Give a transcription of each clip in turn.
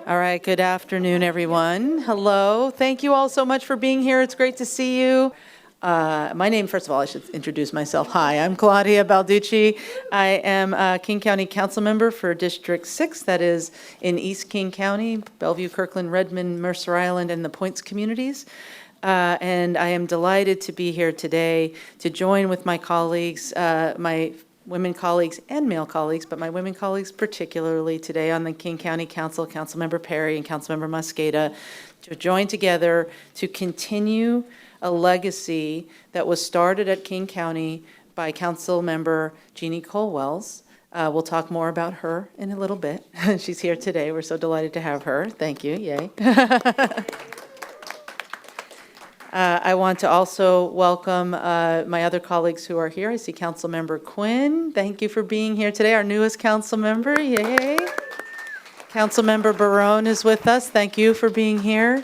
All right, good afternoon, everyone. Hello. Thank you all so much for being here. It's great to see you. My name, first of all, I should introduce myself. Hi, I'm Claudia Balducci. I am a King County Council member for District 6, that is in East King County, Bellevue, Kirkland, Redmond, Mercer Island, and the Points communities. And I am delighted to be here today to join with my colleagues, my women colleagues and male colleagues, but my women colleagues particularly today on the King County Council, Councilmember Perry and Councilmember Mosqueda, to join together to continue a legacy that was started at King County by Councilmember Jeanne Kohl-Welles. We'll talk more about her in a little bit. She's here today. We're so delighted to have her. Thank you. Yay. I want to also welcome my other colleagues who are here. I see Councilmember Quinn. Thank you for being here today, our newest council member. Yay. Councilmember Barone is with us. Thank you for being here.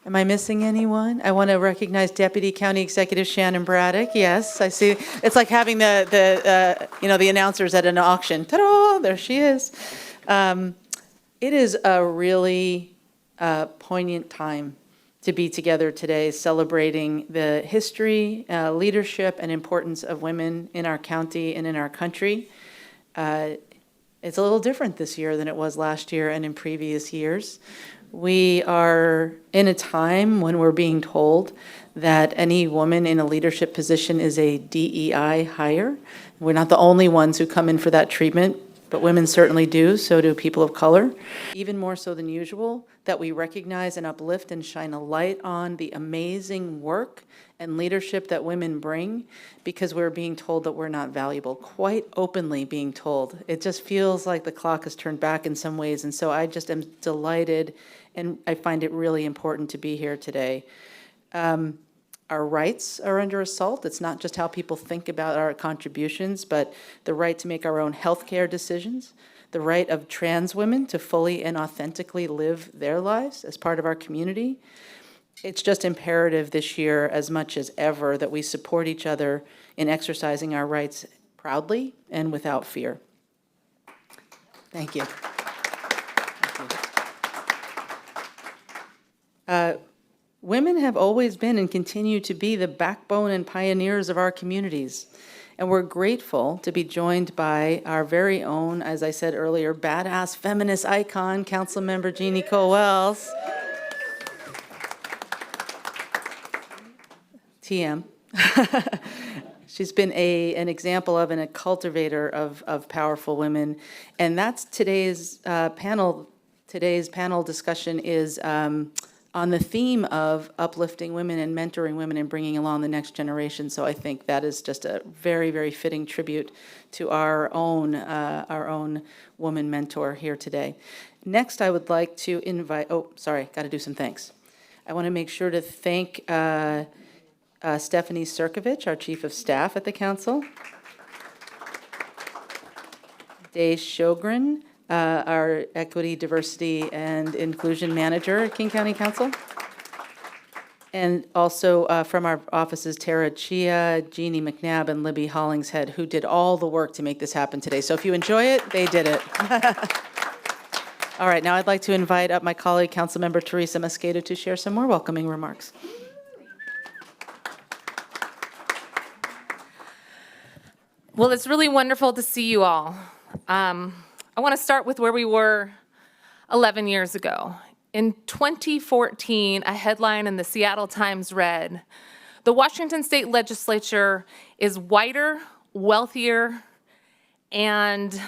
Am I missing anyone? I want to recognize Deputy County Executive Shannon Braddock. Yes, I see. It's like having the announcers at an auction. Ta-da! There she is. It is a really poignant time to be together today, celebrating the history, leadership, and importance of women in our county and in our country. It's a little different this year than it was last year and in previous years. We are in a time when we're being told that any woman in a leadership position is a DEI hire. We're not the only ones who come in for that treatment, but women certainly do, so do people of color. Even more so than usual, that we recognize and uplift and shine a light on the amazing work and leadership that women bring, because we're being told that we're not valuable, quite openly being told. It just feels like the clock has turned back in some ways, and so I just am delighted, and I find it really important to be here today. Our rights are under assault. It's not just how people think about our contributions, but the right to make our own healthcare decisions, the right of trans women to fully and authentically live their lives as part of our community. It's just imperative this year, as much as ever, that we support each other in exercising our rights proudly and without fear. Thank you. Thank you. Women have always been and continue to be the backbone and pioneers of our communities. And we're grateful to be joined by our very own, as I said earlier, badass feminist icon, Councilmember Jeanne Kohl-Welles. TM. She's been an example of and a cultivator of powerful women. And that's today's panel. Today's panel discussion is on the theme of uplifting women and mentoring women and bringing along the next generation. So I think that is just a very, very fitting tribute to our own woman mentor here today. Next, I would like to invite, got to do some thanks. I want to make sure to thank Stephanie Sirkovich, our Chief of Staff at the Council. Day Sjogren, our Equity, Diversity, and Inclusion Manager at King County Council. And also from our offices, Tara Chia, Jeannie McNabb, and Libby Hollingshead, who did all the work to make this happen today. So if you enjoy it, they did it. All right, now I'd like to invite up my colleague, Councilmember Teresa Mosqueda, to share some more welcoming remarks. Well, it's really wonderful to see you all. I want to start with where we were 11 years ago. In 2014, a headline in the Seattle Times read, "The Washington State Legislature is whiter, wealthier, and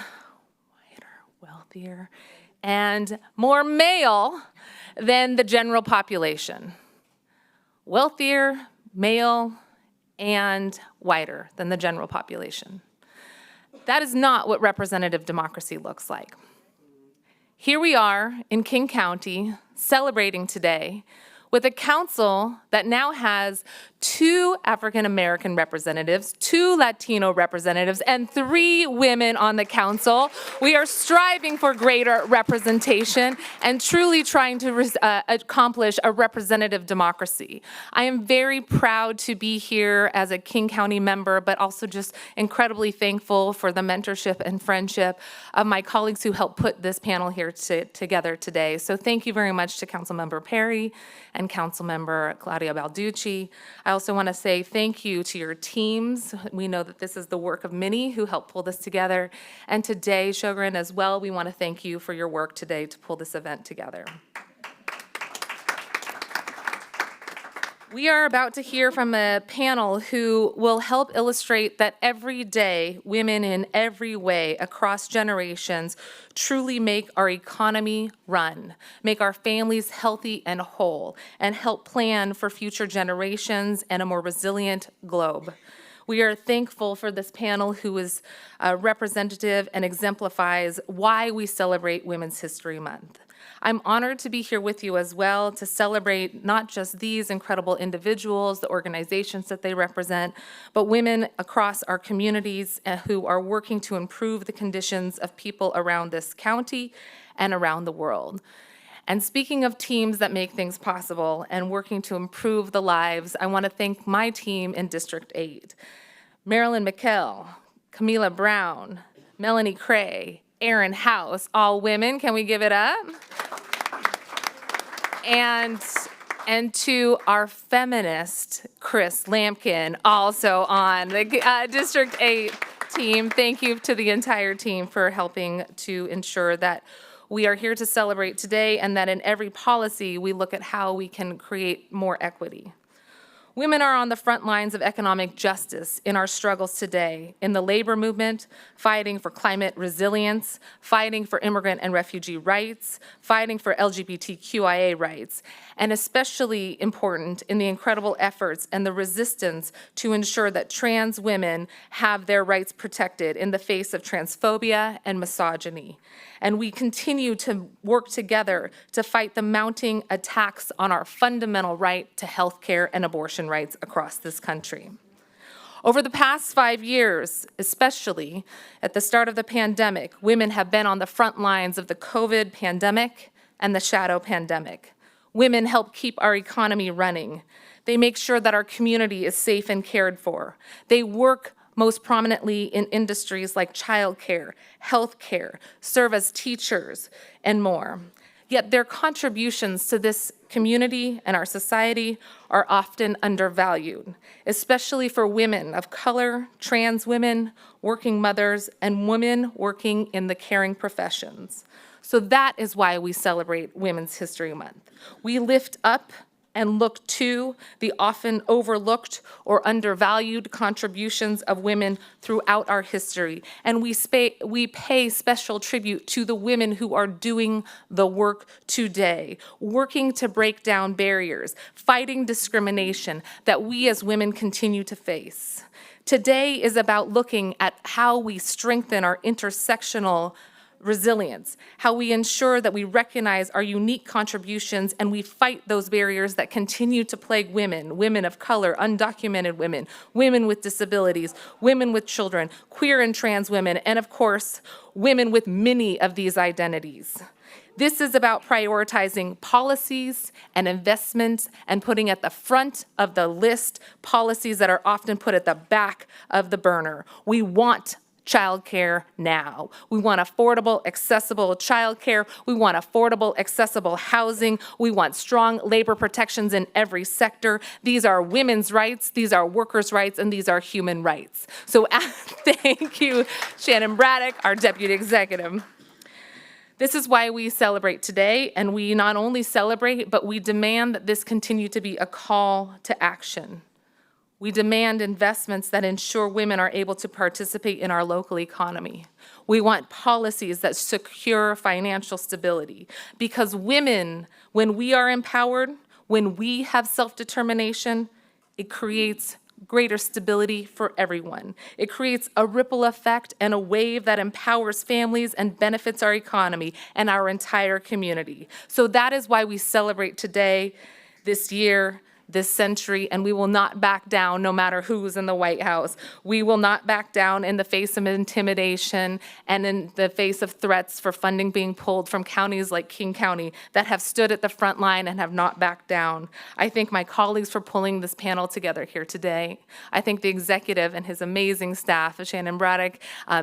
more male than the general population." Wealthier, male, and whiter than the general population. That is not what representative democracy looks like. Here we are in King County celebrating today with a council that now has 2 African American representatives, 2 Latino representatives, and 3 women on the council. We are striving for greater representation and truly trying to accomplish a representative democracy. I am very proud to be here as a King County member, but also just incredibly thankful for the mentorship and friendship of my colleagues who helped put this panel here together today. So thank you very much to Councilmember Perry and Councilmember Claudia Balducci. I also want to say thank you to your teams. We know that this is the work of many who helped pull this together. And today, Shogren, as well, we want to thank you for your work today to pull this event together. We are about to hear from a panel who will help illustrate that every day, women in every way across generations truly make our economy run, make our families healthy and whole, and help plan for future generations and a more resilient globe. We are thankful for this panel who is representative and exemplifies why we celebrate Women's History Month. I'm honored to be here with you as well to celebrate not just these incredible individuals, the organizations that they represent, but women across our communities who are working to improve the conditions of people around this county and around the world. And speaking of teams that make things possible and working to improve the lives, I want to thank my team in District 8. Marilyn McKell, Camila Brown, Melanie Cray, Erin House, all women. Can we give it up? And to our feminist, Chris Lampkin, also on the District 8 team. Thank you to the entire team for helping to ensure that we are here to celebrate today and that in every policy we look at how we can create more equity. Women are on the front lines of economic justice in our struggles today, in the labor movement, fighting for climate resilience, fighting for immigrant and refugee rights, fighting for LGBTQIA rights, and especially important in the incredible efforts and the resistance to ensure that trans women have their rights protected in the face of transphobia and misogyny. And we continue to work together to fight the mounting attacks on our fundamental right to health care and abortion rights across this country. Over the past 5 years, especially at the start of the pandemic, women have been on the front lines of the COVID pandemic and the shadow pandemic. Women help keep our economy running. They make sure that our community is safe and cared for. They work most prominently in industries like childcare, healthcare, serve as teachers, and more. Yet their contributions to this community and our society are often undervalued, especially for women of color, trans women, working mothers, and women working in the caring professions. So that is why we celebrate Women's History Month. We lift up and look to the often overlooked or undervalued contributions of women throughout our history. And we pay special tribute to the women who are doing the work today, working to break down barriers, fighting discrimination that we as women continue to face. Today is about looking at how we strengthen our intersectional resilience, how we ensure that we recognize our unique contributions and we fight those barriers that continue to plague women, women of color, undocumented women, women with disabilities, women with children, queer and trans women, and of course, women with many of these identities. This is about prioritizing policies and investments and putting at the front of the list policies that are often put at the back of the burner. We want childcare now. We want affordable, accessible childcare. We want affordable, accessible housing. We want strong labor protections in every sector. These are women's rights, these are workers' rights, and these are human rights. So thank you, Shannon Braddock, our Deputy Executive. This is why we celebrate today, and we not only celebrate, but we demand that this continue to be a call to action. We demand investments that ensure women are able to participate in our local economy. We want policies that secure financial stability, because women, when we are empowered, when we have self-determination, it creates greater stability for everyone. It creates a ripple effect and a wave that empowers families and benefits our economy and our entire community. So that is why we celebrate today this year, this century, and we will not back down no matter who's in the White House. We will not back down in the face of intimidation and in the face of threats for funding being pulled from counties like King County that have stood at the front line and have not backed down. I thank my colleagues for pulling this panel together here today. I thank the executive and his amazing staff, Shannon Braddock,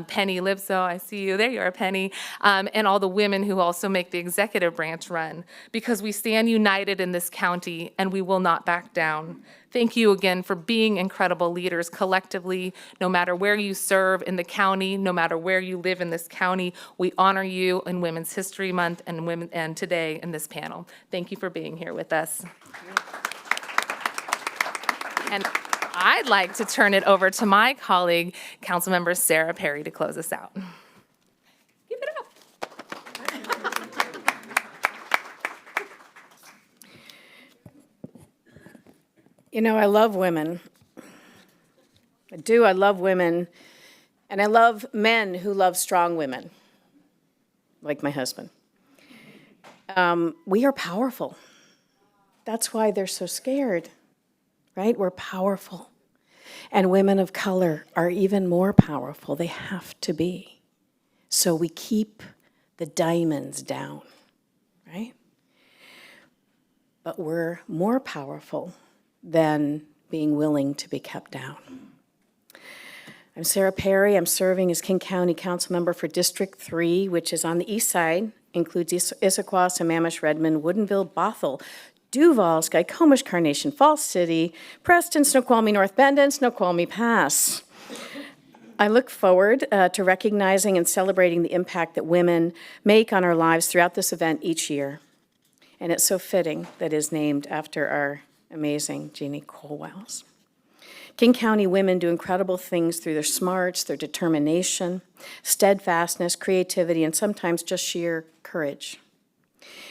Penny Lipso, I see you, there you are, Penny, and all the women who also make the executive branch run, because we stand united in this county and we will not back down. Thank you again for being incredible leaders collectively, no matter where you serve in the county, no matter where you live in this county. We honor you in Women's History Month and today in this panel. Thank you for being here with us. And I'd like to turn it over to my colleague, Councilmember Sarah Perry, to close us out. Give it up. You know, I love women. I do. I love women. And I love men who love strong women, like my husband. We are powerful. That's why they're so scared, right? We're powerful. And women of color are even more powerful. They have to be. So we keep the diamonds down, right? But we're more powerful than being willing to be kept down. I'm Sarah Perry. I'm serving as King County Council Member for District 3, which is on the east side, includes Issaquah, Sammamish, Redmond, Woodinville, Bothell, Duval, Skykomish, Carnation, Falls City, Preston, Snoqualmie, North Bend, and Snoqualmie Pass. I look forward to recognizing and celebrating the impact that women make on our lives throughout this event each year. And it's so fitting that it is named after our amazing Jeanne Kohl-Welles. King County women do incredible things through their smarts, their determination, steadfastness, creativity, and sometimes just sheer courage.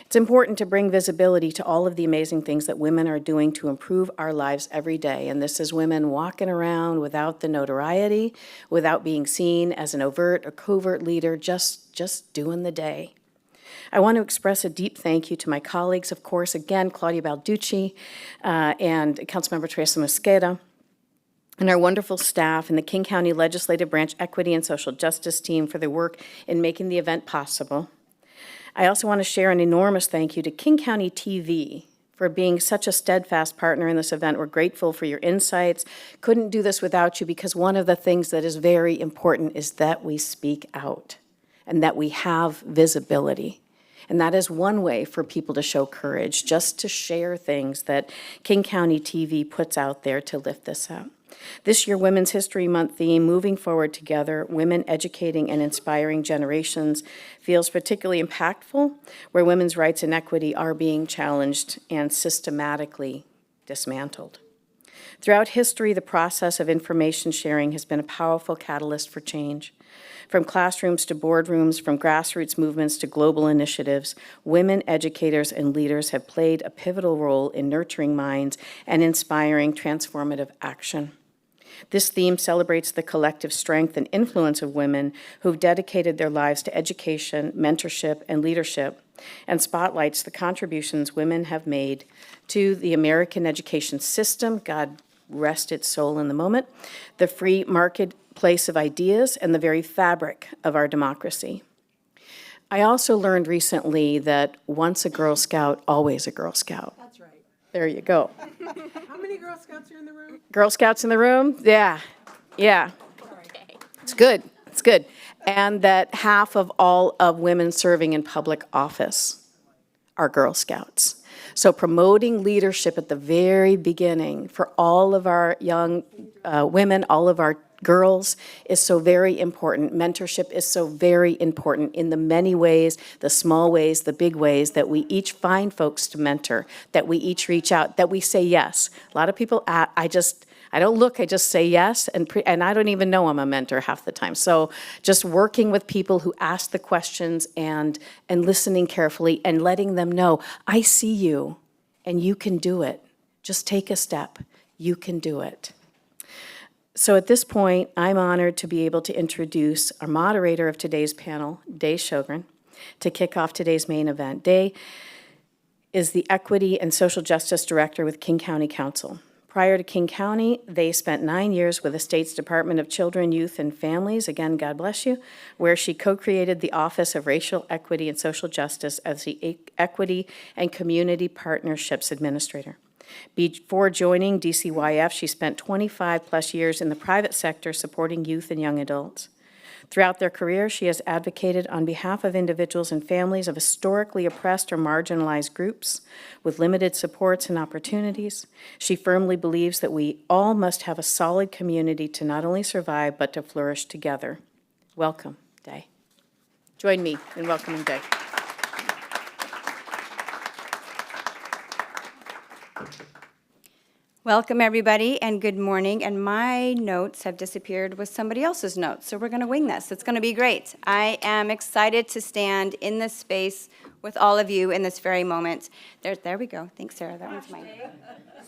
It's important to bring visibility to all of the amazing things that women are doing to improve our lives every day. And this is women walking around without the notoriety, without being seen as an overt or covert leader, just doing the day. I want to express a deep thank you to my colleagues, of course, again, Claudia Balducci and Councilmember Teresa Mosqueda, and our wonderful staff and the King County Legislative Branch Equity and Social Justice team for their work in making the event possible. I also want to share an enormous thank you to King County TV for being such a steadfast partner in this event. We're grateful for your insights. Couldn't do this without you, because one of the things that is very important is that we speak out and that we have visibility. And that is one way for people to show courage, just to share things that King County TV puts out there to lift this up. This year, Women's History Month theme, Moving Forward Together, Women Educating and Inspiring Generations, feels particularly impactful, where women's rights and equity are being challenged and systematically dismantled. Throughout history, the process of information sharing has been a powerful catalyst for change. From classrooms to boardrooms, from grassroots movements to global initiatives, women educators and leaders have played a pivotal role in nurturing minds and inspiring transformative action. This theme celebrates the collective strength and influence of women who've dedicated their lives to education, mentorship, and leadership, and spotlights the contributions women have made to the American education system, God rest its soul in the moment, the free marketplace of ideas, and the very fabric of our democracy. I also learned recently that once a Girl Scout, always a Girl Scout. That's right. There you go. How many Girl Scouts are in the room? Girl Scouts in the room? Yeah. It's good. It's good. And that half of all of women serving in public office are Girl Scouts. So promoting leadership at the very beginning for all of our young women, all of our girls, is so very important. Mentorship is so very important in the many ways, the small ways, the big ways, that we each find folks to mentor, that we each reach out, that we say yes. A lot of people, I don't look, I just say yes, and I don't even know I'm a mentor half the time. So just working with people who ask the questions and listening carefully and letting them know, I see you and you can do it. Just take a step, you can do it. So at this point, I'm honored to be able to introduce our moderator of today's panel, Day Sjogren, to kick off today's main event. Day is the Equity and Social Justice Director with King County Council. Prior to King County, they spent 9 years with the state's Department of Children, Youth, and Families, again, God bless you, where she co-created the Office of Racial Equity and Social Justice as the Equity and Community Partnerships Administrator. Before joining DCYF, she spent 25-plus years in the private sector supporting youth and young adults. Throughout their career, she has advocated on behalf of individuals and families of historically oppressed or marginalized groups with limited supports and opportunities. She firmly believes that we all must have a solid community to not only survive, but to flourish together. Welcome, Day. Join me in welcoming Day. Welcome, everybody, and good morning. And my notes have disappeared with somebody else's notes, so we're going to wing this. It's going to be great. I am excited to stand in this space with all of you in this very moment. There we go. Thanks, Sarah. That one's mine.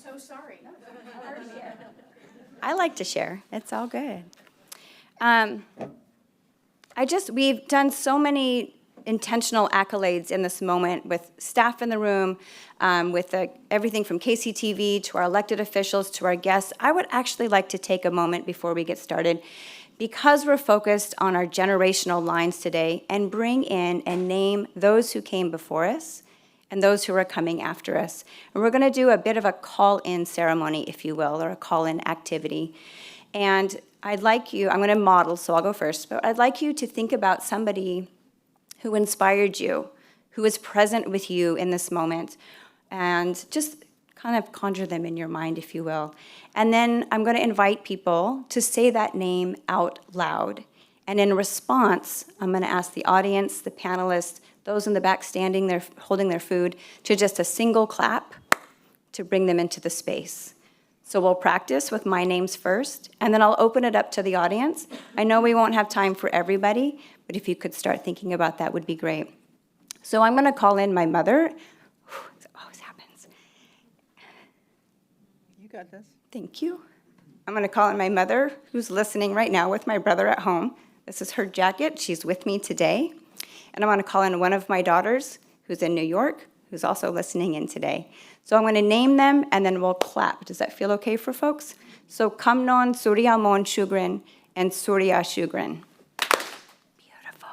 So sorry. I like to share. It's all good. We've done so many intentional accolades in this moment with staff in the room, with everything from KCTV to our elected officials to our guests. I would actually like to take a moment before we get started, because we're focused on our generational lines today, and bring in and name those who came before us and those who are coming after us. And we're going to do a bit of a call-in ceremony, if you will, or a call-in activity. And I'd like you, I'm going to model, so I'll go first, but I'd like you to think about somebody who inspired you, who is present with you in this moment, and just kind of conjure them in your mind, if you will. And then I'm going to invite people to say that name out loud. And in response, I'm going to ask the audience, the panelists, those in the back standing there holding their food, to just a single clap to bring them into the space. So we'll practice with my names first, and then I'll open it up to the audience. I know we won't have time for everybody, but if you could start thinking about that would be great. So I'm going to call in my mother. It always happens. You got this. Thank you. I'm going to call in my mother, who's listening right now with my brother at home. This is her jacket. She's with me today. And I want to call in one of my daughters, who's in New York, who's also listening in today. So I'm going to name them, and then we'll clap. Does that feel okay for folks? So Kamnon Suryamon Shugrin and Surya Shugrin. Beautiful.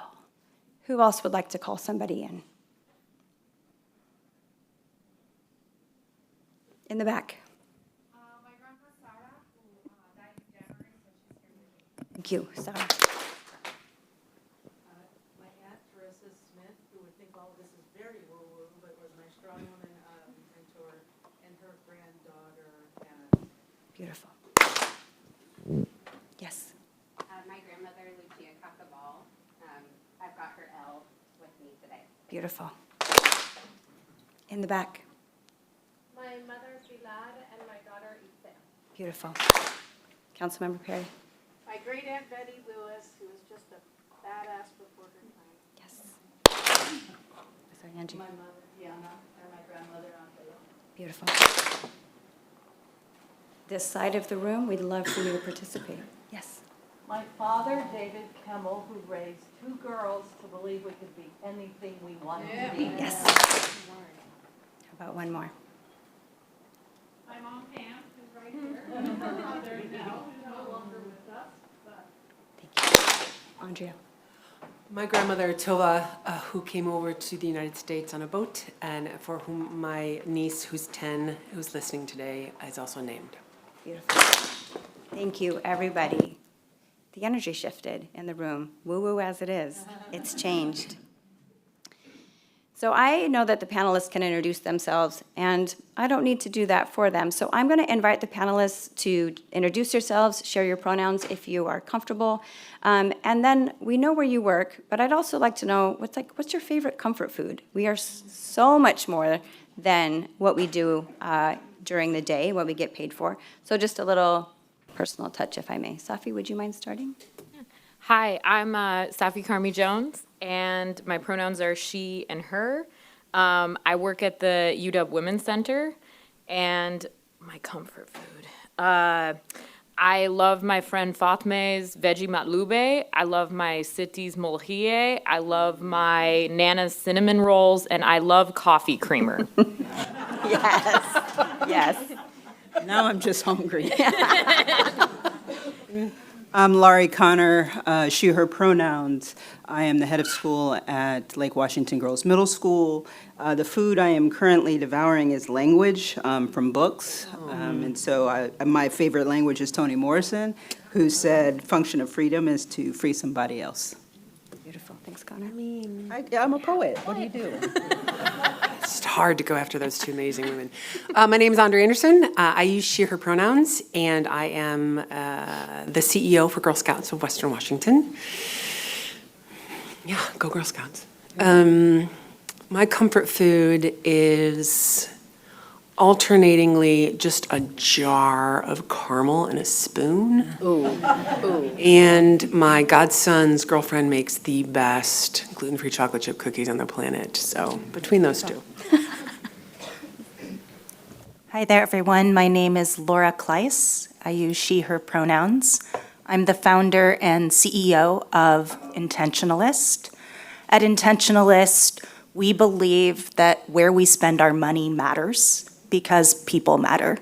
Who else would like to call somebody in? In the back. My grandma Sarah, who died in January, so she's here with me. Thank you, Sarah. My aunt, Teresa Smith, who would think all of this is very woo-woo, but was my strong woman mentor, and her granddaughter, Anna. Beautiful. Yes. My grandmother, Lucia Cacabal. I've got her L with me today. Beautiful. In the back. My mother, Bilal, and my daughter, Itzel. Beautiful. Councilmember Perry. My great aunt Betty Lewis, who was just a badass before her time. Yes. Sorry, Angie. My mother, Jeanne, and my grandmother, Andrea. Beautiful. This side of the room, we'd love for you to participate. Yes. My father, David Kemmel, who raised 2 girls to believe we could be anything we wanted to be. Yes. How about one more? My mom, Pam, is right here. Her mother now is no longer with us, but Thank you. Andrea. My grandmother, Tova, who came over to the United States on a boat, and for whom my niece, who's 10, who's listening today, is also named. Beautiful. Thank you, everybody. The energy shifted in the room. Woo-woo as it is. It's changed. So I know that the panelists can introduce themselves, and I don't need to do that for them. So I'm going to invite the panelists to introduce yourselves, share your pronouns if you are comfortable. And then we know where you work, but I'd also like to know what's your favorite comfort food? We are so much more than what we do during the day, what we get paid for. So just a little personal touch, if I may. Safi, would you mind starting? Hi, I'm Safi Carmi Jones, and my pronouns are she and her. I work at the UW Women's Center, and my comfort food. I love my friend Fatme's veggie matlube. I love my city's molhie. I love my Nana's cinnamon rolls, and I love coffee creamer. Yes, yes. Now I'm just hungry. I'm Laurie Connor, she, her pronouns. I am the head of school at Lake Washington Girls Middle School. The food I am currently devouring is language from books. And so my favorite language is Toni Morrison, who said, function of freedom is to free somebody else. Beautiful. Thanks, Connor. I'm a poet. What do you do? It's hard to go after those two amazing women. My name is Andrea Anderson. I use she, her pronouns, and I am the CEO for Girl Scouts of Western Washington. Yeah, go Girl Scouts. My comfort food is alternatingly just a jar of caramel and a spoon. Ooh. And my godson's girlfriend makes the best gluten-free chocolate chip cookies on the planet. So between those two. Hi there, everyone. My name is Laura Kleiss. I use she, her pronouns. I'm the founder and CEO of Intentionalist. At Intentionalist, we believe that where we spend our money matters because people matter,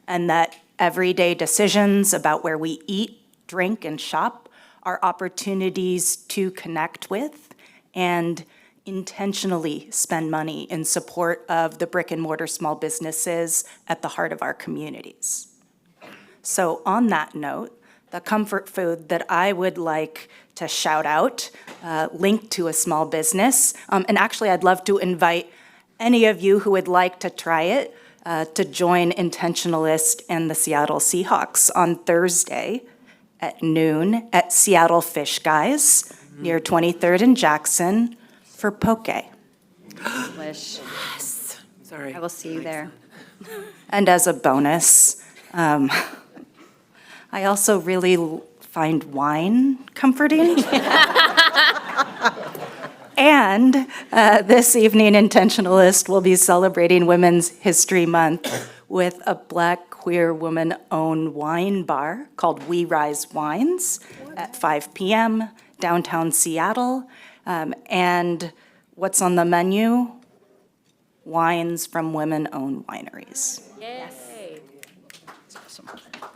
and that everyday decisions about where we eat, drink, and shop are opportunities to connect with and intentionally spend money in support of the brick and mortar small businesses at the heart of our communities. So on that note, the comfort food that I would like to shout out, linked to a small business, and actually I'd love to invite any of you who would like to try it to join Intentionalist and the Seattle Seahawks on Thursday at noon at Seattle Fish Guys near 23rd and Jackson for poke. Wish. Yes. Sorry. I will see you there. And as a bonus, I also really find wine comforting. And this evening, Intentionalist will be celebrating Women's History Month with a Black queer woman-owned wine bar called We Rise Wines at 5 p.m. downtown Seattle. And what's on the menu? Wines from women-owned wineries.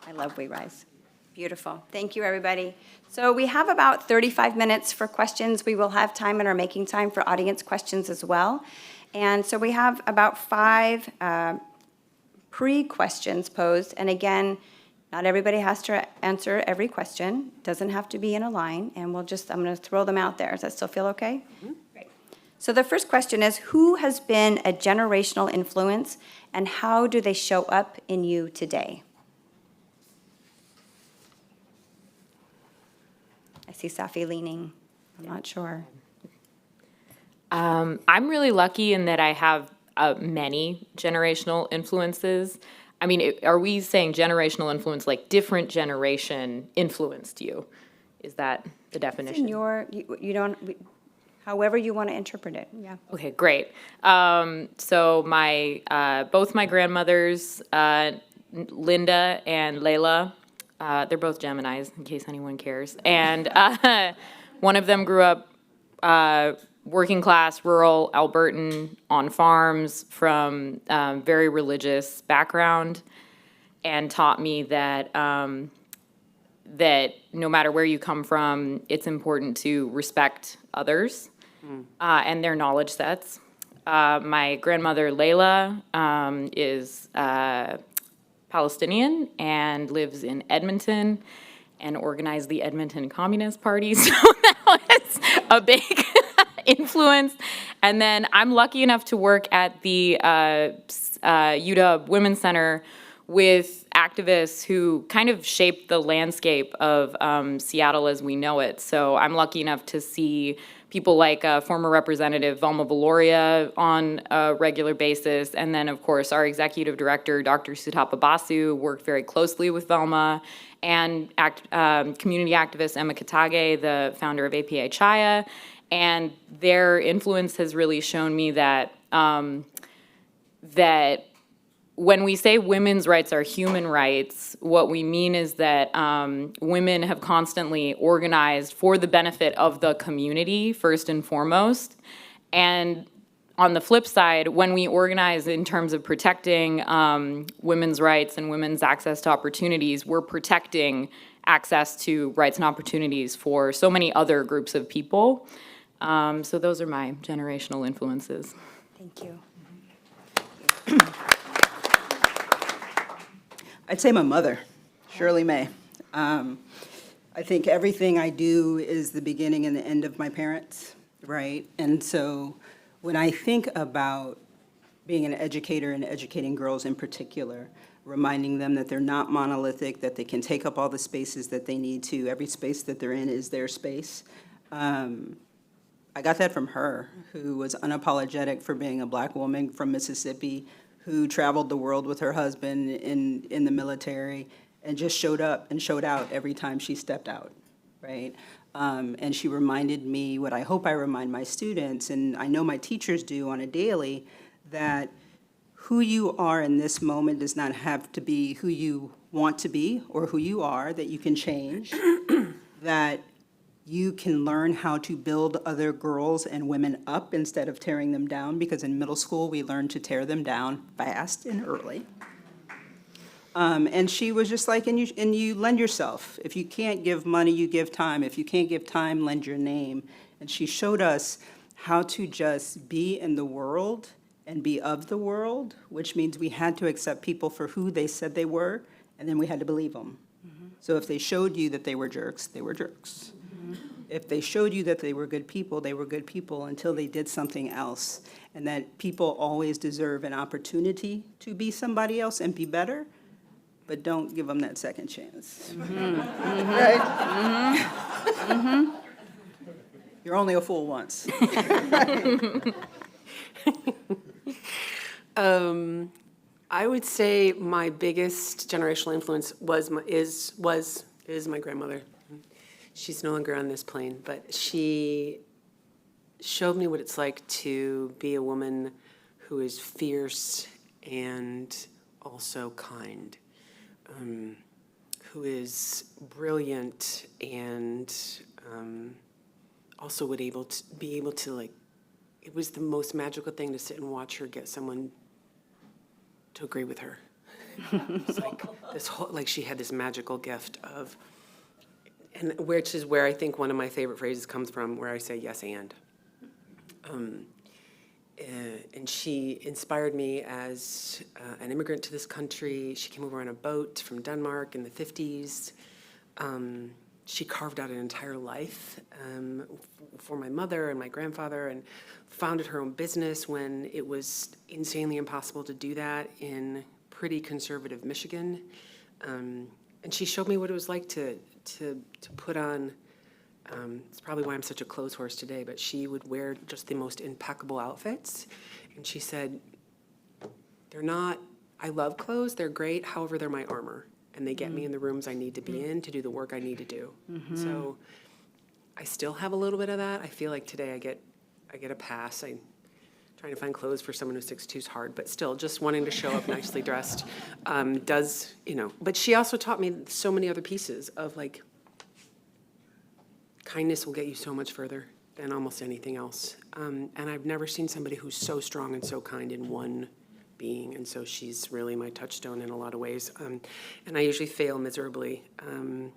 I love We Rise. Beautiful. Thank you, everybody. So we have about 35 minutes for questions. We will have time in our making time for audience questions as well. And so we have about 5 pre-questions posed. And again, not everybody has to answer every question. Doesn't have to be in a line. And I'm going to throw them out there. Does that still feel okay? Mm-hmm. Great. So the first question is, who has been a generational influence and how do they show up in you today? I see Safi leaning. I'm not sure. I'm really lucky in that I have many generational influences. I mean, are we saying generational influence, like different generation influenced you? Is that the definition? You don't, however you want to interpret it, yeah. Okay, great. So both my grandmothers, Linda and Layla, they're both Geminis, in case anyone cares. And one of them grew up working class, rural Albertan, on farms from very religious background, and taught me that that no matter where you come from, it's important to respect others and their knowledge sets. My grandmother, Layla, is Palestinian and lives in Edmonton and organized the Edmonton Communist Party, so that was a big influence. And then I'm lucky enough to work at the UW Women's Center with activists who kind of shaped the landscape of Seattle as we know it. So I'm lucky enough to see people like former Representative Velma Valoria on a regular basis. And then, of course, our executive director, Dr. Sutapa Basu, worked very closely with Velma, and community activist Emma Katage, the founder of APA Chaya. And their influence has really shown me that that when we say women's rights are human rights, what we mean is that women have constantly organized for the benefit of the community, first and foremost. And on the flip side, when we organize in terms of protecting women's rights and women's access to opportunities, we're protecting access to rights and opportunities for so many other groups of people. So those are my generational influences. Thank you. I'd say my mother, Shirley May. I think everything I do is the beginning and the end of my parents, right? And so when I think about being an educator and educating girls in particular, reminding them that they're not monolithic, that they can take up all the spaces that they need to, every space that they're in is their space. I got that from her, who was unapologetic for being a Black woman from Mississippi, who traveled the world with her husband in the military and just showed up and showed out every time she stepped out, right? And she reminded me what I hope I remind my students, and I know my teachers do on a daily, that who you are in this moment does not have to be who you want to be or who you are, that you can change, that you can learn how to build other girls and women up instead of tearing them down, because in middle school, we learn to tear them down fast and early. And she was just like, and you lend yourself. If you can't give money, you give time. If you can't give time, lend your name. And she showed us how to just be in the world and be of the world, which means we had to accept people for who they said they were, and then we had to believe them. So if they showed you that they were jerks, they were jerks. If they showed you that they were good people, they were good people until they did something else. And that people always deserve an opportunity to be somebody else and be better, but don't give them that second chance. Right? You're only a fool once. I would say my biggest generational influence is my grandmother. She's no longer on this plane, but she showed me what it's like to be a woman who is fierce and also kind, who is brilliant and also would be able to like, it was the most magical thing to sit and watch her get someone to agree with her. It's like this whole, like she had this magical gift of, and which is where I think one of my favorite phrases comes from, where I say yes and. And she inspired me as an immigrant to this country. She came over on a boat from Denmark in the 50s. She carved out an entire life for my mother and my grandfather, and founded her own business when it was insanely impossible to do that in pretty conservative Michigan. And she showed me what it was like to put on, it's probably why I'm such a clothes horse today, but she would wear just the most impeccable outfits. And she said, I love clothes, they're great, however, they're my armor. And they get me in the rooms I need to be in to do the work I need to do. So I still have a little bit of that. I feel like today I get a pass. I'm trying to find clothes for someone who's 6'2" is hard, but still, just wanting to show up nicely dressed does, But she also taught me so many other pieces of like, kindness will get you so much further than almost anything else. And I've never seen somebody who's so strong and so kind in one being, and so she's really my touchstone in a lot of ways. And I usually fail miserably. I'm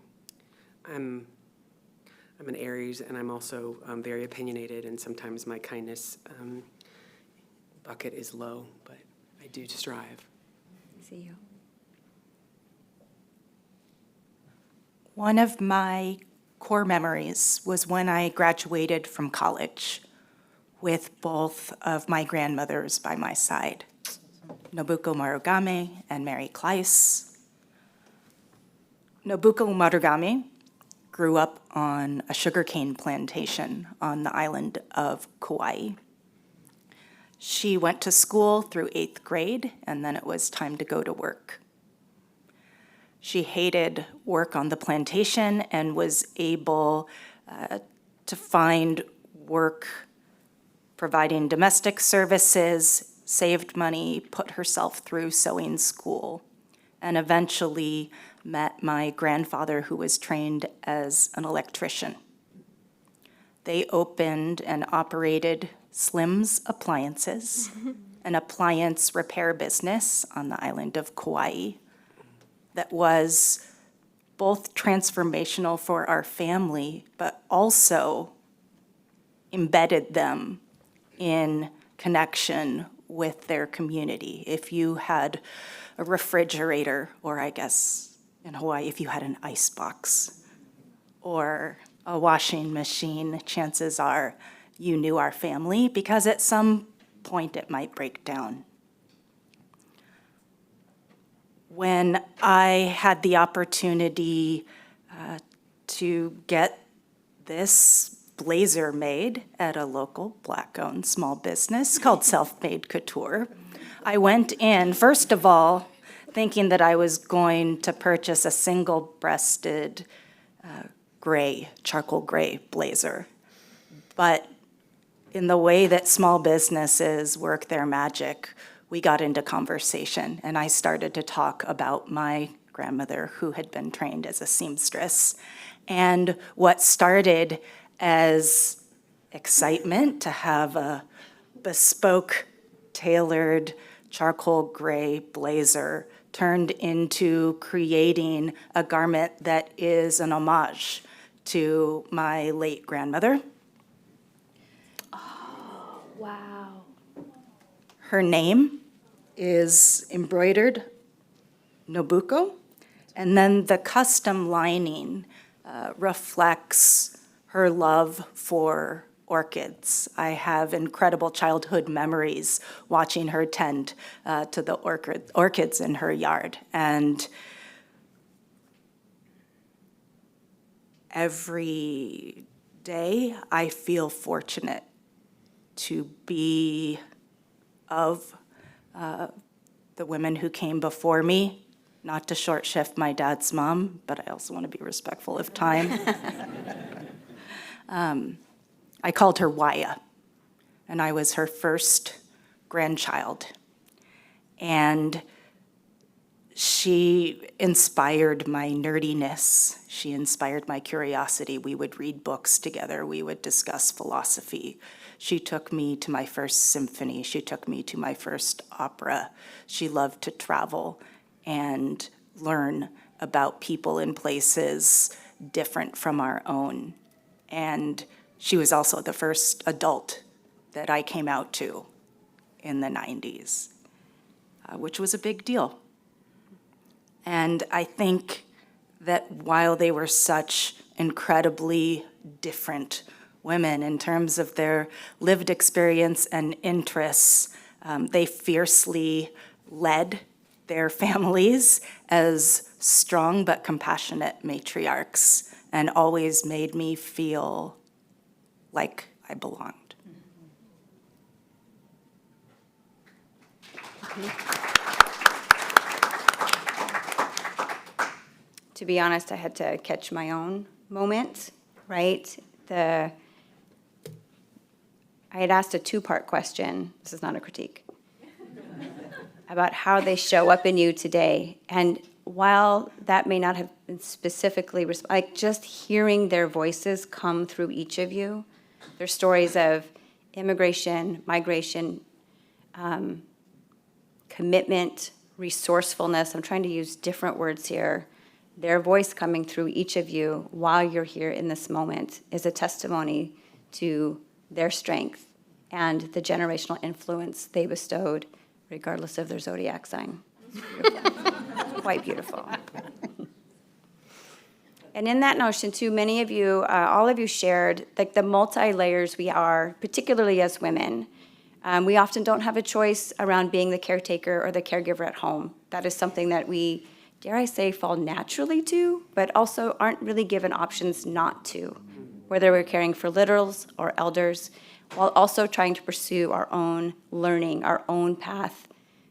an Aries, and I'm also very opinionated, and sometimes my kindness bucket is low, but I do strive. See you. One of my core memories was when I graduated from college with both of my grandmothers by my side, Nobuko Marugame and Mary Kleiss. Nobuko Marugame grew up on a sugarcane plantation on the island of Kauai. She went to school through 8th grade, and then it was time to go to work. She hated work on the plantation and was able to find work providing domestic services saved money, put herself through sewing school, and eventually met my grandfather, who was trained as an electrician. They opened and operated Slim's Appliances, an appliance repair business on the island of Kauai that was both transformational for our family, but also embedded them in connection with their community. If you had a refrigerator, or I guess in Hawaii, if you had an icebox or a washing machine, chances are you knew our family because at some point it might break down. When I had the opportunity to get this blazer made at a local Black-owned small business called Self-Made Couture, I went in, first of all, thinking that I was going to purchase a single-breasted charcoal gray blazer. But in the way that small businesses work their magic, we got into conversation, and I started to talk about my grandmother, who had been trained as a seamstress, and what started as excitement to have a bespoke, tailored charcoal gray blazer turned into creating a garment that is an homage to my late grandmother. Oh, wow. Her name is embroidered Nobuko, and then the custom lining reflects her love for orchids. I have incredible childhood memories watching her tend to the orchids in her yard. And every day I feel fortunate to be of the women who came before me, not to short shift my dad's mom, but I also want to be respectful of time. I called her Waya, and I was her first grandchild. And she inspired my nerdiness. She inspired my curiosity. We would read books together. We would discuss philosophy. She took me to my first symphony. She took me to my first opera. She loved to travel and learn about people and places different from our own. And she was also the first adult that I came out to in the 90s, which was a big deal. And I think that while they were such incredibly different women in terms of their lived experience and interests, they fiercely led their families as strong but compassionate matriarchs and always made me feel like I belonged. To be honest, I had to catch my own moment, right? I had asked a two-part question, this is not a critique, about how they show up in you today. And while that may not have been specifically, like just hearing their voices come through each of you, their stories of immigration, migration, commitment, resourcefulness, I'm trying to use different words here, their voice coming through each of you while you're here in this moment is a testimony to their strength and the generational influence they bestowed, regardless of their zodiac sign. It's beautiful. It's quite beautiful. And in that notion, too, many of you, all of you shared like the multi-layers we are, particularly as women. We often don't have a choice around being the caretaker or the caregiver at home. That is something that we, dare I say, fall naturally to, but also aren't really given options not to, whether we're caring for littles or elders, while also trying to pursue our own learning, our own path.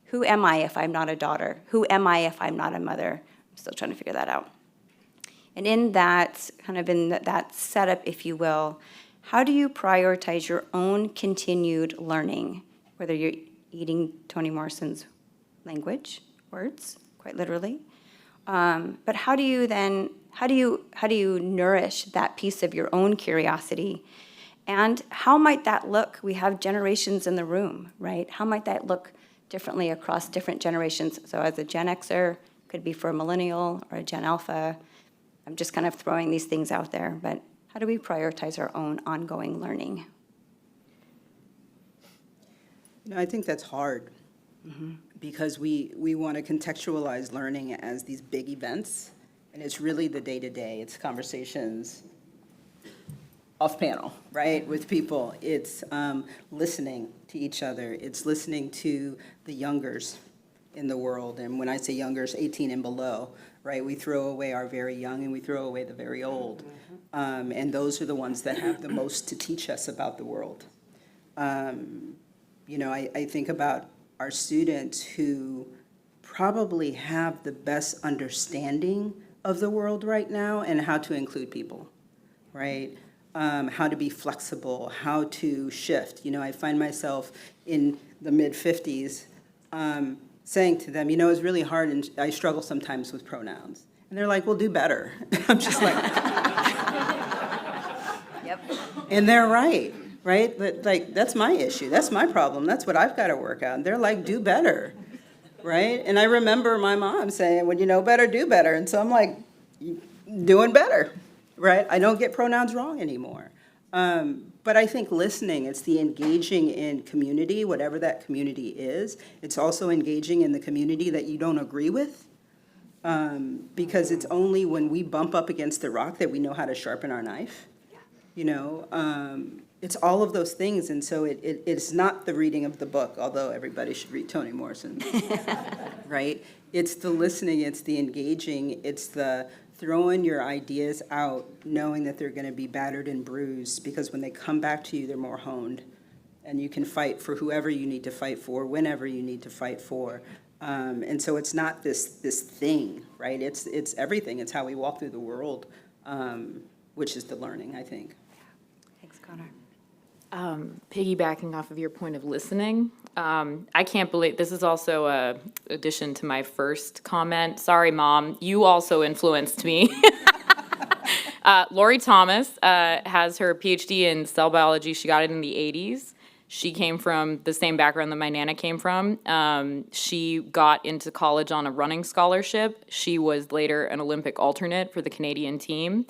Who am I if I'm not a daughter? Who am I if I'm not a mother? I'm still trying to figure that out. And in that, kind of in that setup, if you will, how do you prioritize your own continued learning, whether you're eating Toni Morrison's language, words, quite literally. But how do you nourish that piece of your own curiosity? And how might that look? We have generations in the room, right? How might that look differently across different generations? So as a Gen Xer, could be for a millennial or a Gen Alpha. I'm just kind of throwing these things out there, but how do we prioritize our own ongoing learning? I think that's hard because we want to contextualize learning as these big events, and it's really the day-to-day. It's conversations off panel, right, with people. It's listening to each other. It's listening to the youngers in the world. And when I say youngers, 18 and below, right, we throw away our very young and we throw away the very old. And those are the ones that have the most to teach us about the world. I think about our students who probably have the best understanding of the world right now and how to include people, right? How to be flexible, how to shift. I find myself in the mid-50s saying to them, it's really hard and I struggle sometimes with pronouns. And they're like, well, do better. I'm just like, Yep. and they're right? But like, that's my issue, that's my problem, that's what I've got to work out. And they're like, do better, right? And I remember my mom saying, when you know better, do better. And so I'm like, doing better, right? I don't get pronouns wrong anymore. But I think listening, it's the engaging in community, whatever that community is. It's also engaging in the community that you don't agree with, because it's only when we bump up against the rock that we know how to sharpen our knife. It's all of those things, and so it's not the reading of the book, although everybody should read Toni Morrison, right? It's the listening, it's the engaging, it's the throwing your ideas out, knowing that they're going to be battered and bruised, because when they come back to you, they're more honed, and you can fight for whoever you need to fight for, whenever you need to fight for. And so it's not this thing, right? It's everything. It's how we walk through the world, which is the learning, I think. Thanks, Connor. Piggybacking off of your point of listening, I can't believe, this is also a addition to my first comment. Sorry, Mom, you also influenced me. Lori Thomas has her PhD in cell biology. She got it in the 80s. She came from the same background that my Nana came from. She got into college on a running scholarship. She was later an Olympic alternate for the Canadian team.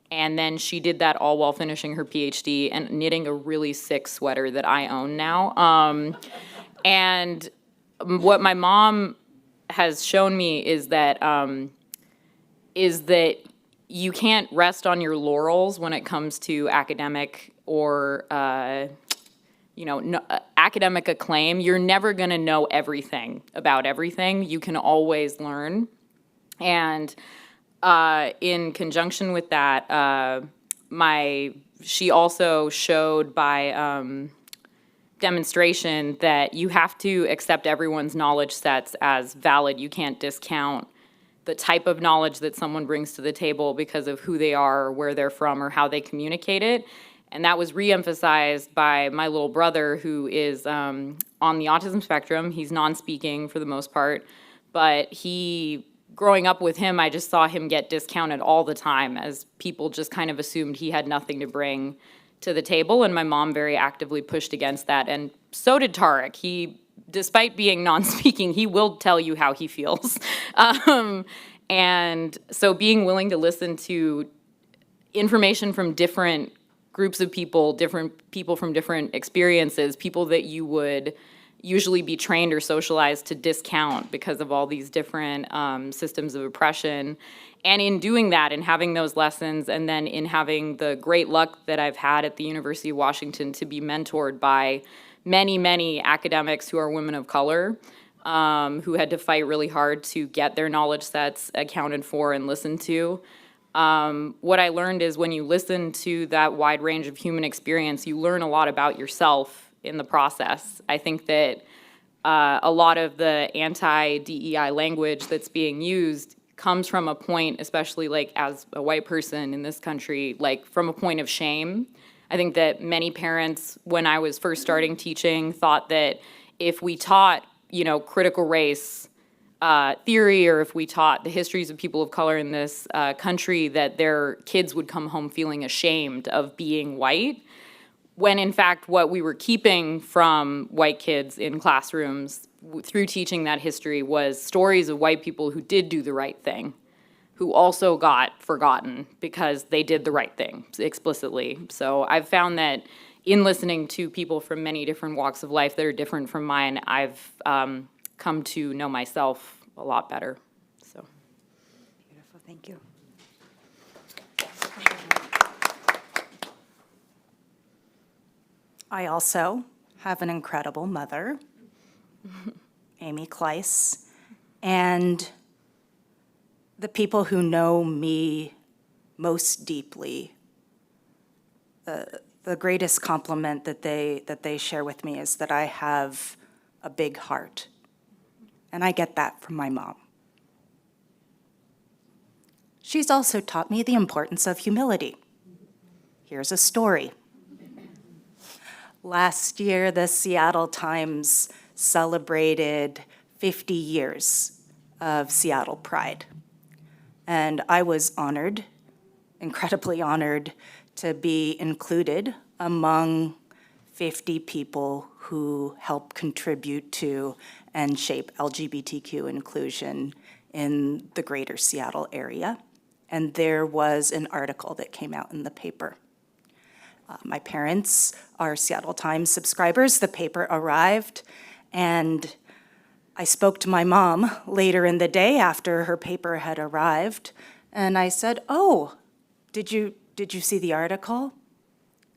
And then she did that all while finishing her PhD and knitting a really sick sweater that I own now. And what my mom has shown me is that you can't rest on your laurels when it comes to academic or academic acclaim. You're never going to know everything about everything. You can always learn. And in conjunction with that, she also showed by demonstration that you have to accept everyone's knowledge sets as valid. You can't discount the type of knowledge that someone brings to the table because of who they are or where they're from or how they communicate it. And that was re-emphasized by my little brother, who is on the autism spectrum. He's non-speaking for the most part, but growing up with him, I just saw him get discounted all the time as people just kind of assumed he had nothing to bring to the table, and my mom very actively pushed against that, and so did Tarek. He, despite being non-speaking, he will tell you how he feels. And so being willing to listen to information from different groups of people, different people from different experiences, people that you would usually be trained or socialized to discount because of all these different systems of oppression. And in doing that and having those lessons, and then in having the great luck that I've had at the University of Washington to be mentored by many, many academics who are women of color, who had to fight really hard to get their knowledge sets accounted for and listened to. What I learned is when you listen to that wide range of human experience, you learn a lot about yourself in the process. I think that a lot of the anti-DEI language that's being used comes from a point, especially like as a white person in this country, like from a point of shame. I think that many parents, when I was first starting teaching, thought that if we taught, critical race theory, or if we taught the histories of people of color in this country, that their kids would come home feeling ashamed of being white, when in fact what we were keeping from white kids in classrooms through teaching that history was stories of white people who did do the right thing, who also got forgotten because they did the right thing explicitly. So I've found that in listening to people from many different walks of life that are different from mine, I've come to know myself a lot better. So. Beautiful, thank you. I also have an incredible mother, Amy Kleiss, and the people who know me most deeply, the greatest compliment that they share with me is that I have a big heart. And I get that from my mom. She's also taught me the importance of humility. Here's a story. Last year, the Seattle Times celebrated 50 years of Seattle Pride. And I was honored, incredibly honored, to be included among 50 people who help contribute to and shape LGBTQ inclusion in the greater Seattle area. And there was an article that came out in the paper. My parents are Seattle Times subscribers. The paper arrived, and I spoke to my mom later in the day after her paper had arrived, and I said, "Oh, did you see the article?"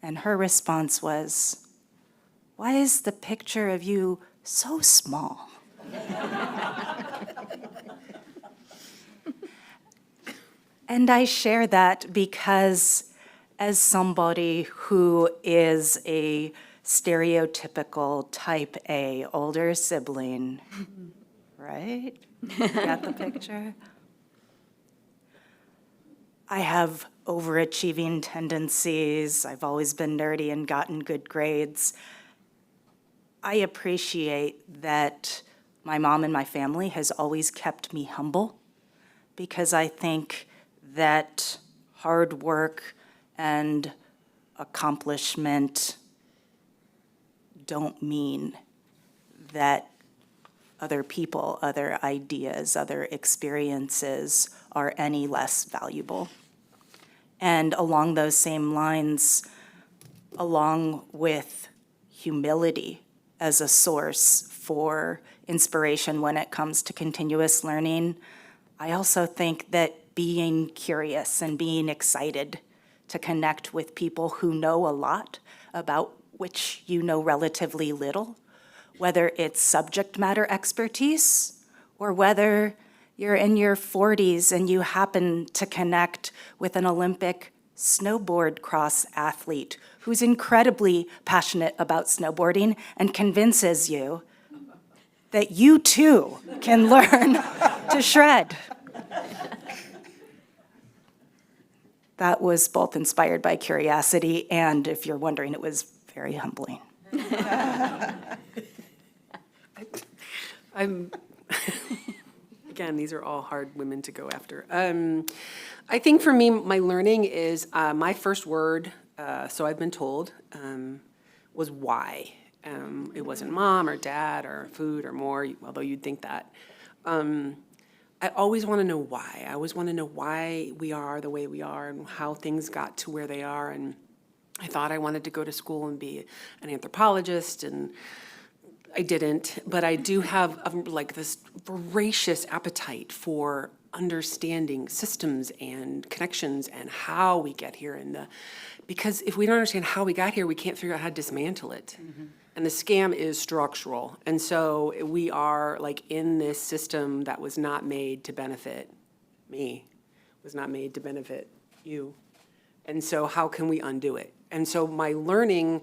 And her response was, "Why is the picture of you so small?" And I share that because as somebody who is a stereotypical type A older sibling, right? Got the picture? I have overachieving tendencies. I've always been nerdy and gotten good grades. I appreciate that my mom and my family has always kept me humble, because I think that hard work and accomplishment don't mean that other people, other ideas, other experiences are any less valuable. And along those same lines, along with humility as a source for inspiration when it comes to continuous learning, I also think that being curious and being excited to connect with people who know a lot about which you know relatively little, whether it's subject matter expertise or whether you're in your 40s and you happen to connect with an Olympic snowboard cross athlete who's incredibly passionate about snowboarding and convinces you that you too can learn to shred. That was both inspired by curiosity and, if you're wondering, it was very humbling. Again, these are all hard women to go after. I think for me, my learning is my first word, so I've been told, was why. It wasn't mom or dad or food or more, although you'd think that. I always want to know why. I always want to know why we are the way we are and how things got to where they are. And I thought I wanted to go to school and be an anthropologist, and I didn't. But I do have like this voracious appetite for understanding systems and connections and how we get here. Because if we don't understand how we got here, we can't figure out how to dismantle it. Mm-hmm. And the scam is structural. And so we are like in this system that was not made to benefit me, was not made to benefit you. And so how can we undo it? And so my learning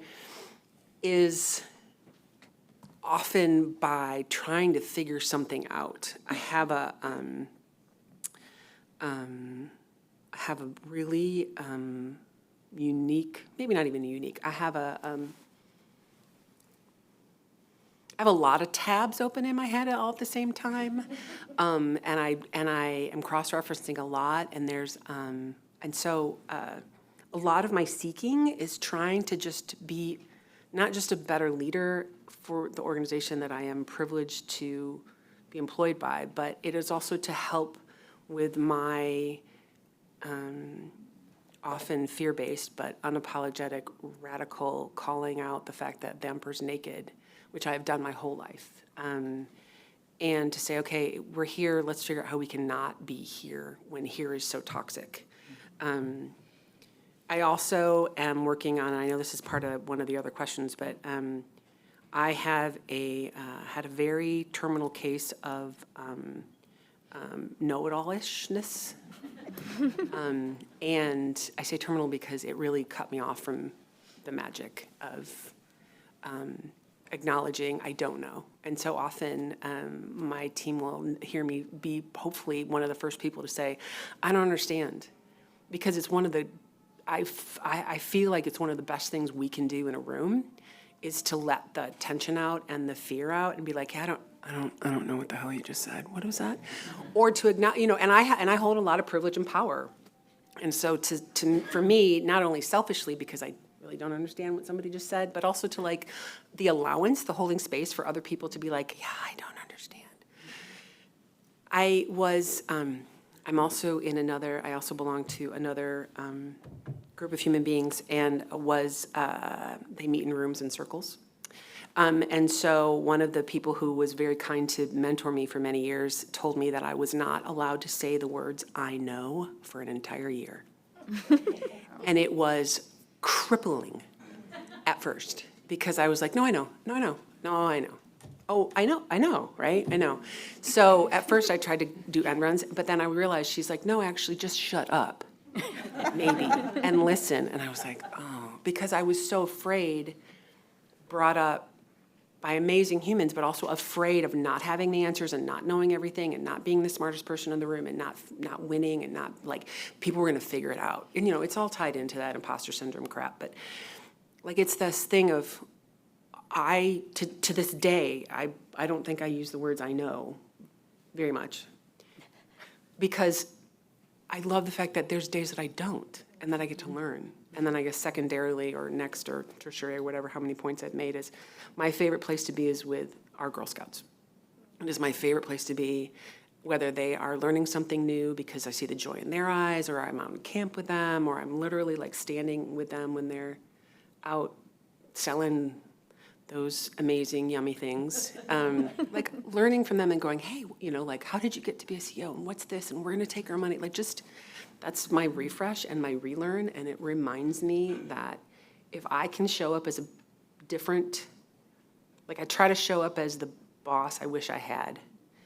is often by trying to figure something out. I have a really unique, maybe not even unique, I have a I have a lot of tabs open in my head all at the same time. And I am cross-referencing a lot, and so a lot of my seeking is trying to just be not just a better leader for the organization that I am privileged to be employed by, but it is also to help with my often fear-based but unapologetic, radical calling out the fact that Vamper's naked, which I have done my whole life. And to say, okay, we're here, let's figure out how we can not be here when here is so toxic. I also am working on, I know this is part of one of the other questions, but I have had a very terminal case of know-it-all-ishness. And I say terminal because it really cut me off from the magic of acknowledging I don't know. And so often my team will hear me be hopefully one of the first people to say, I don't understand. Because it's one of the, I feel like it's one of the best things we can do in a room is to let the tension out and the fear out and be like, I don't know what the hell you just said. What was that? Or to acknowledge, and I hold a lot of privilege and power. And so for me, not only selfishly because I really don't understand what somebody just said, but also to like the allowance, the holding space for other people to be like, yeah, I don't understand. I'm also I also belong to another group of human beings, and they meet in rooms in circles. And so one of the people who was very kind to mentor me for many years told me that I was not allowed to say the words, I know, for an entire year. And it was crippling at first, because I was like, no, I know, no, I know, no, I know. Oh, I know, right? I know. So at first I tried to do end runs, but then I realized she's like, no, actually, just shut up, maybe, and listen. And I was like, oh, because I was so afraid, brought up by amazing humans, but also afraid of not having the answers and not knowing everything and not being the smartest person in the room and not winning and not, like, people were going to figure it out. And, it's all tied into that imposter syndrome crap. But, like, it's this thing of, to this day, I don't think I use the words I know very much, because I love the fact that there's days that I don't, and that I get to learn. And then I guess secondarily or next or tertiary or whatever, how many points I've made is my favorite place to be is with our Girl Scouts. It is my favorite place to be, whether they are learning something new because I see the joy in their eyes, or I'm out in camp with them, or I'm literally like standing with them when they're out selling those amazing, yummy things, like learning from them and going, hey, like, how did you get to be a CEO? And what's this? And we're going to take our money. Like, just, that's my refresh and my relearn. And it reminds me that if I can show up as a different, like, I try to show up as the boss I wish I had.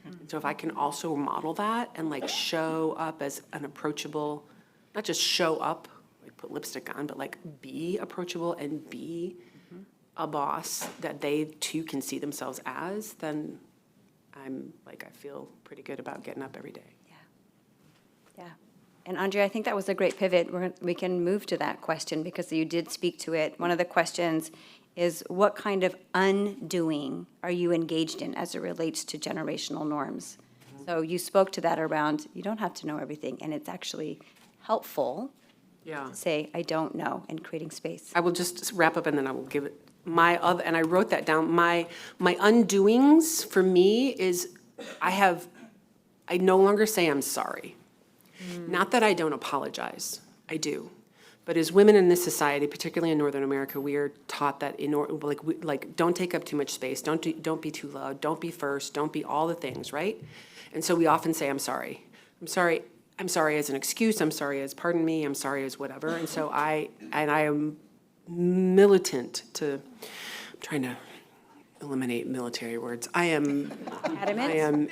And so if I can also model that and like show up as an approachable, not just show up, like put lipstick on, but like be approachable and be a boss that they too can see themselves as, then I feel pretty good about getting up every day. Yeah. And Andrea, I think that was a great pivot. We can move to that question because you did speak to it. One of the questions is, what kind of undoing are you engaged in as it relates to generational norms? So you spoke to that around, you don't have to know everything, and it's actually helpful to say, I don't know, and creating space. I will just wrap up and then I will give it and I wrote that down. My undoings for me is I no longer say I'm sorry. Not that I don't apologize, I do. But as women in this society, particularly in Northern America, we are taught that don't take up too much space, don't be too loud, don't be first, don't be all the things, right? And so we often say, I'm sorry. I'm sorry as an excuse, I'm sorry as pardon me, I'm sorry as whatever. And so I am militant to, I'm trying to eliminate military words. I am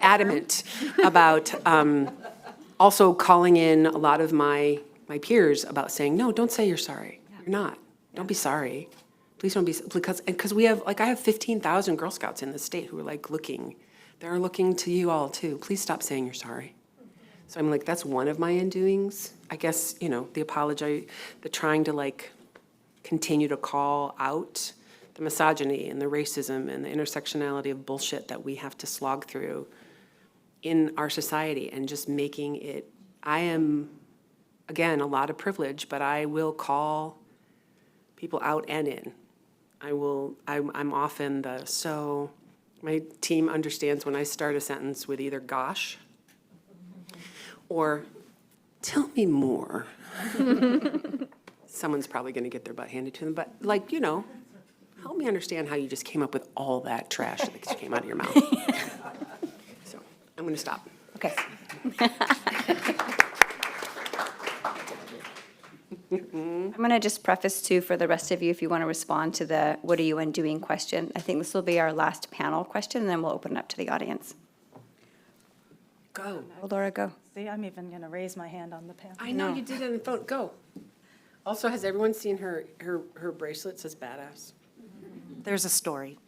adamant about also calling in a lot of my peers about saying, no, don't say you're sorry. You're not. Don't be sorry. Please don't be, because we have, I have 15,000 Girl Scouts in this state who are they're looking to you all too. Please stop saying you're sorry. So I'm like, that's one of my undoings. I guess, the apology, the trying to continue to call out the misogyny and the racism and the intersectionality of bullshit that we have to slog through in our society, and just making it, I am, again, a lot of privilege, but I will call people out and in. I'm often my team understands when I start a sentence with either gosh or tell me more. Someone's probably gonna get their butt handed to them, but help me understand how you just came up with all that trash that just came out of your mouth. So, I'm gonna stop. Okay. I'm going to just preface too, for the rest of you, if you want to respond to the "what are you undoing" question. I think this will be our last panel question, and then we'll open it up to the audience. Go. Laura, go. See, I'm even going to raise my hand on the panel. I know you did it on the phone. Go. Also, has everyone seen her bracelet says badass? There's a story,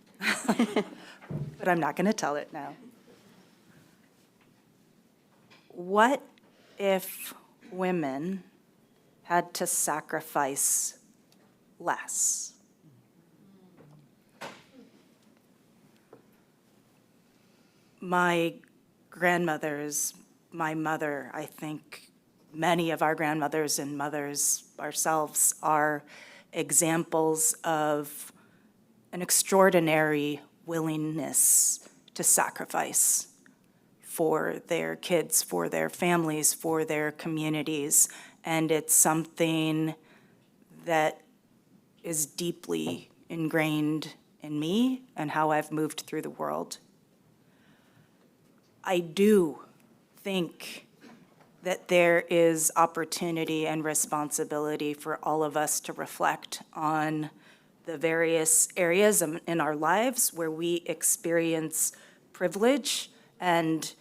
but I'm not going to tell it now. What if women had to sacrifice less? My grandmothers, my mother, I think many of our grandmothers and mothers ourselves are examples of an extraordinary willingness to sacrifice for their kids, for their families, for their communities. And it's something that is deeply ingrained in me and how I've moved through the world. I do think that there is opportunity and responsibility for all of us to reflect on the various areas in our lives where we experience privilege, and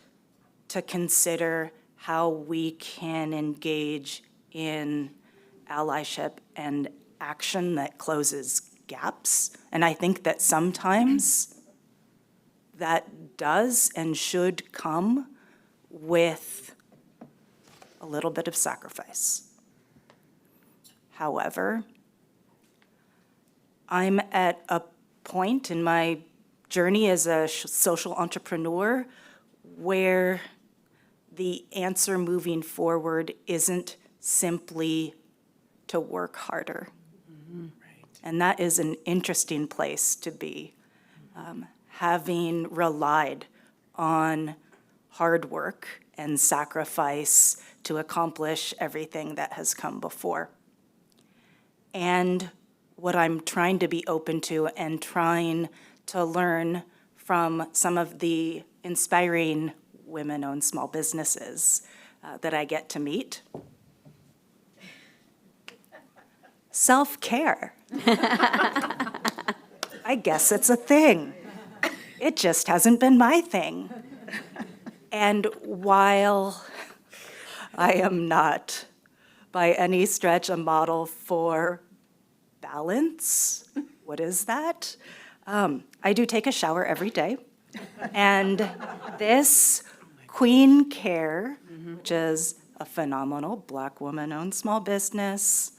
to consider how we can engage in allyship and action that closes gaps. And I think that sometimes that does and should come with a little bit of sacrifice. However, I'm at a point in my journey as a social entrepreneur where the answer moving forward isn't simply to work harder. And that is an interesting place to be, having relied on hard work and sacrifice to accomplish everything that has come before. And what I'm trying to be open to and trying to learn from some of the inspiring women-owned small businesses that I get to meet. Self-care. I guess it's a thing. It just hasn't been my thing. And while I am not by any stretch a model for balance, what is that? I do take a shower every day. And this Queen Care, which is a phenomenal Black woman-owned small business,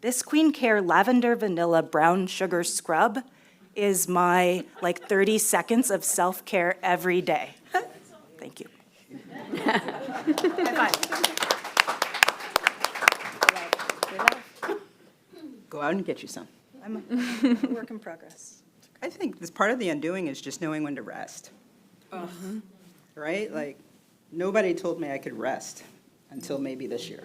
this Queen Care lavender vanilla brown sugar scrub is my 30 seconds of self-care every day. Thank you. High five. Go out and get you some. I'm a work in progress. I think this part of the undoing is just knowing when to rest. Right? Nobody told me I could rest until maybe this year.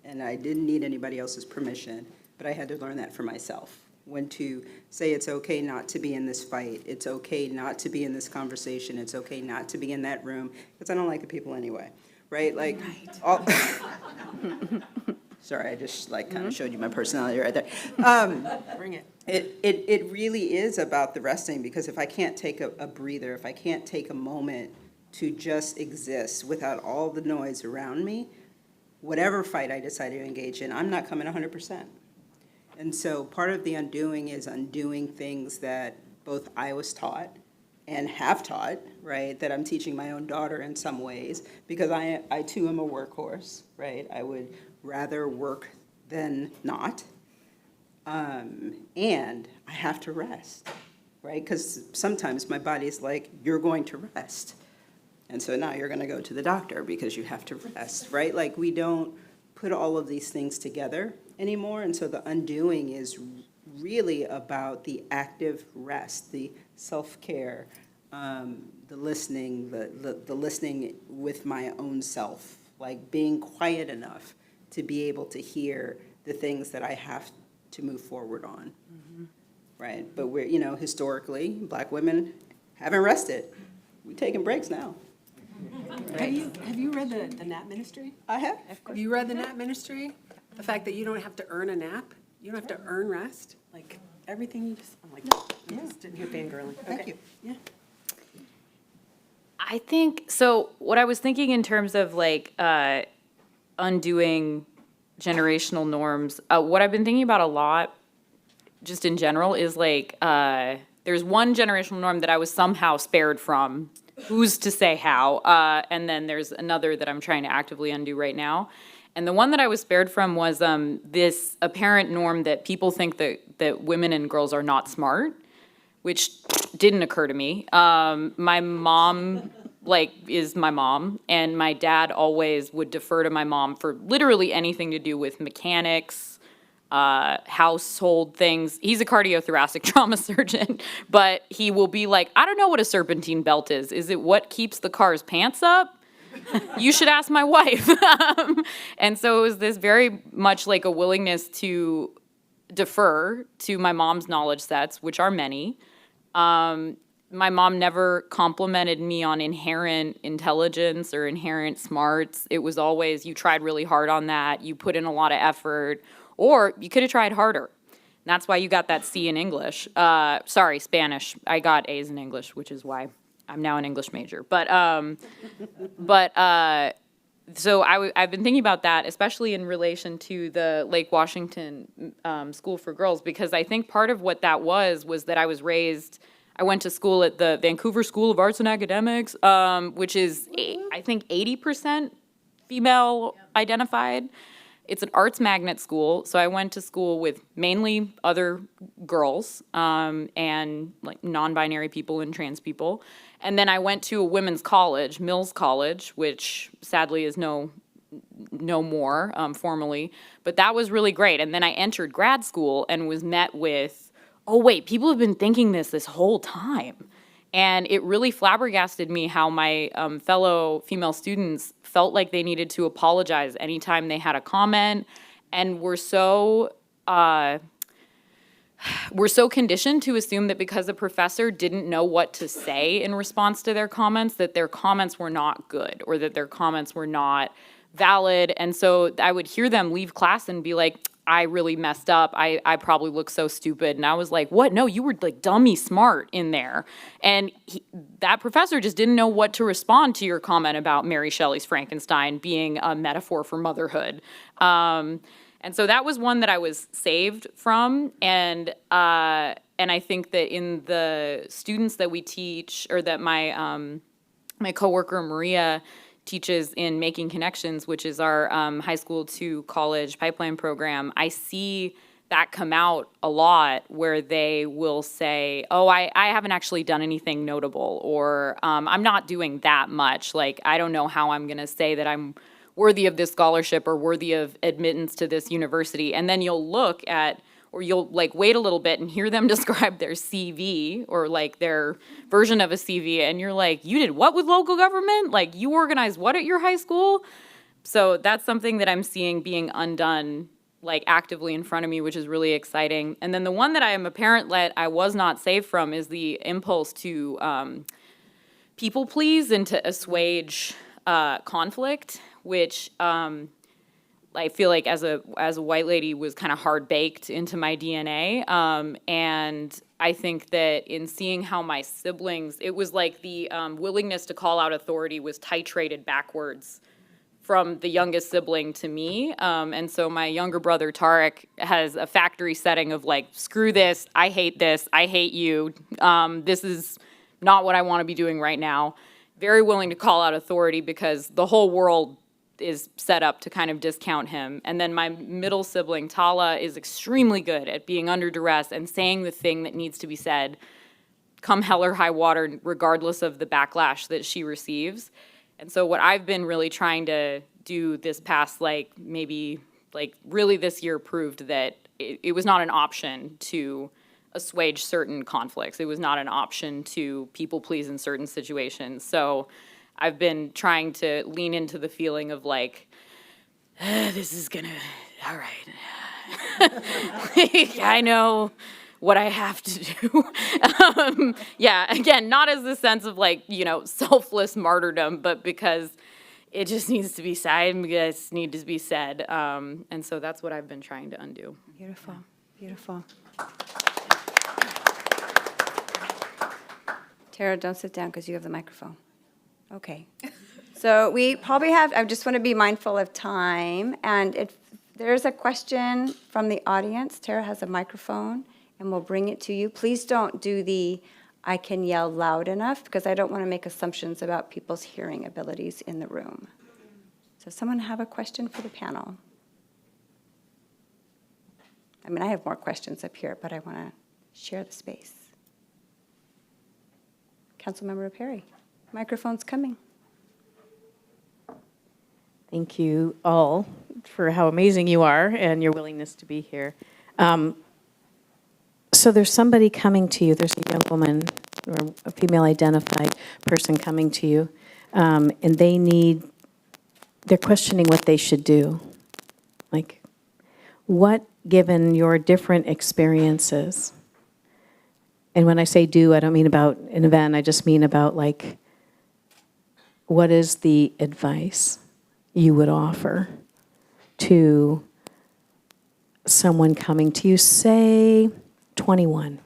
And I didn't need anybody else's permission, but I had to learn that for myself. When to say it's okay not to be in this fight, it's okay not to be in this conversation, it's okay not to be in that room, because I don't like the people anyway, right? Sorry, I just kind of showed you my personality right there. Bring it. It really is about the resting, because if I can't take a breather, if I can't take a moment to just exist without all the noise around me, whatever fight I decide to engage in, I'm not coming 100%. And so part of the undoing is undoing things that both I was taught and have taught, right, that I'm teaching my own daughter in some ways, because I too am a workhorse, right? I would rather work than not. And I have to rest, right? Because sometimes my body's like, you're going to rest. And so now you're going to go to the doctor because you have to rest, right? Like, we don't put all of these things together anymore. And so the undoing is really about the active rest, the self-care, the listening, the listening with my own self, like being quiet enough to be able to hear the things that I have to move forward on, right? But we're, historically, Black women haven't rested. We're taking breaks now. Have you read the nap ministry? I have. Have you read the nap ministry? The fact that you don't have to earn a nap, you don't have to earn rest, like everything you just, I'm like, I'm just sitting here fangirling. Thank Okay. you. Yeah. I think, so what I was thinking in terms of like undoing generational norms, what I've been thinking about a lot, just in general, is like, there's one generational norm that I was somehow spared from. Who's to say how? And then there's another that I'm trying to actively undo right now. And the one that I was spared from was this apparent norm that people think that women and girls are not smart, which didn't occur to me. My mom, is my mom, and my dad always would defer to my mom for literally anything to do with mechanics, household things. He's a cardiothoracic trauma surgeon, but he will be like, I don't know what a serpentine belt is. Is it what keeps the car's pants up? You should ask my wife. And so it was this very much like a willingness to defer to my mom's knowledge sets, which are many. My mom never complimented me on inherent intelligence or inherent smarts. It was always, you tried really hard on that, you put in a lot of effort, or you could have tried harder. And that's why you got that C in English. Sorry, Spanish. I got A's in English, which is why I'm now an English major. So I've been thinking about that, especially in relation to the Lake Washington School for Girls, because I think part of what that was that I went to school at the Vancouver School of Arts and Academics, which is, I think, 80% female identified. It's an arts magnet school, so I went to school with mainly other girls and like non-binary people and trans people. And then I went to a women's college, Mills College, which sadly is no more formally, but that was really great. And then I entered grad school and was met with, oh wait, people have been thinking this whole time. And it really flabbergasted me how my fellow female students felt like they needed to apologize anytime they had a comment, and were so conditioned to assume that because a professor didn't know what to say in response to their comments, that their comments were not good or that their comments were not valid. And so I would hear them leave class and be like, I really messed up. I probably look so stupid. And I was like, what? No, you were like dummy smart in there. And that professor just didn't know what to respond to your comment about Mary Shelley's Frankenstein being a metaphor for motherhood. And so that was one that I was saved from. And I think that in the students that we teach, or that my coworker Maria teaches in Making Connections, which is our high school to college pipeline program, I see that come out a lot, where they will say, oh, I haven't actually done anything notable, or I'm not doing that much. Like, I don't know how I'm going to say that I'm worthy of this scholarship or worthy of admittance to this university. And then you'll look at, or you'll like wait a little bit and hear them describe their CV, or like their version of a CV, and you're like, you did what with local government? Like, you organized what at your high school? So that's something that I'm seeing being undone, like actively in front of me, which is really exciting. And then the one that I am apparent that I was not saved from is the impulse to people please and to assuage conflict, which I feel like as a white lady was kind of hard baked into my DNA. And I think that in seeing how my siblings, it was like the willingness to call out authority was titrated backwards from the youngest sibling to me. And so my younger brother, Tarek, has a factory setting of like, screw this, I hate you, this is not what I want to be doing right now. Very willing to call out authority because the whole world is set up to kind of discount him. And then my middle sibling, Tala, is extremely good at being under duress and saying the thing that needs to be said, come hell or high water, regardless of the backlash that she receives. And so what I've been really trying to do this past, really this year proved that it was not an option to assuage certain conflicts. It was not an option to people please in certain situations. So I've been trying to lean into the feeling of this is gonna, all right. I know what I have to do. Again, not as the sense of selfless martyrdom, but because it just needs to be said, because it needs to be said. And so that's what I've been trying to undo. Beautiful, beautiful. Tara, don't sit down because you have the microphone. Okay. So we probably have, I just want to be mindful of time. And if there's a question from the audience, Tara has a microphone and we'll bring it to you. Please don't do the I can yell loud enough because I don't want to make assumptions about people's hearing abilities in the room. So someone have a question for the panel? I mean, I have more questions up here, but I want to share the space. Councilmember Perry, microphone's coming. Thank you all for how amazing you are and your willingness to be here. So there's somebody coming to you, there's a young woman or a female identified person coming to you, and they're questioning what they should do. What, given your different experiences, and when I say do, I don't mean about an event, I just mean about what is the advice you would offer to someone coming to you, say 21?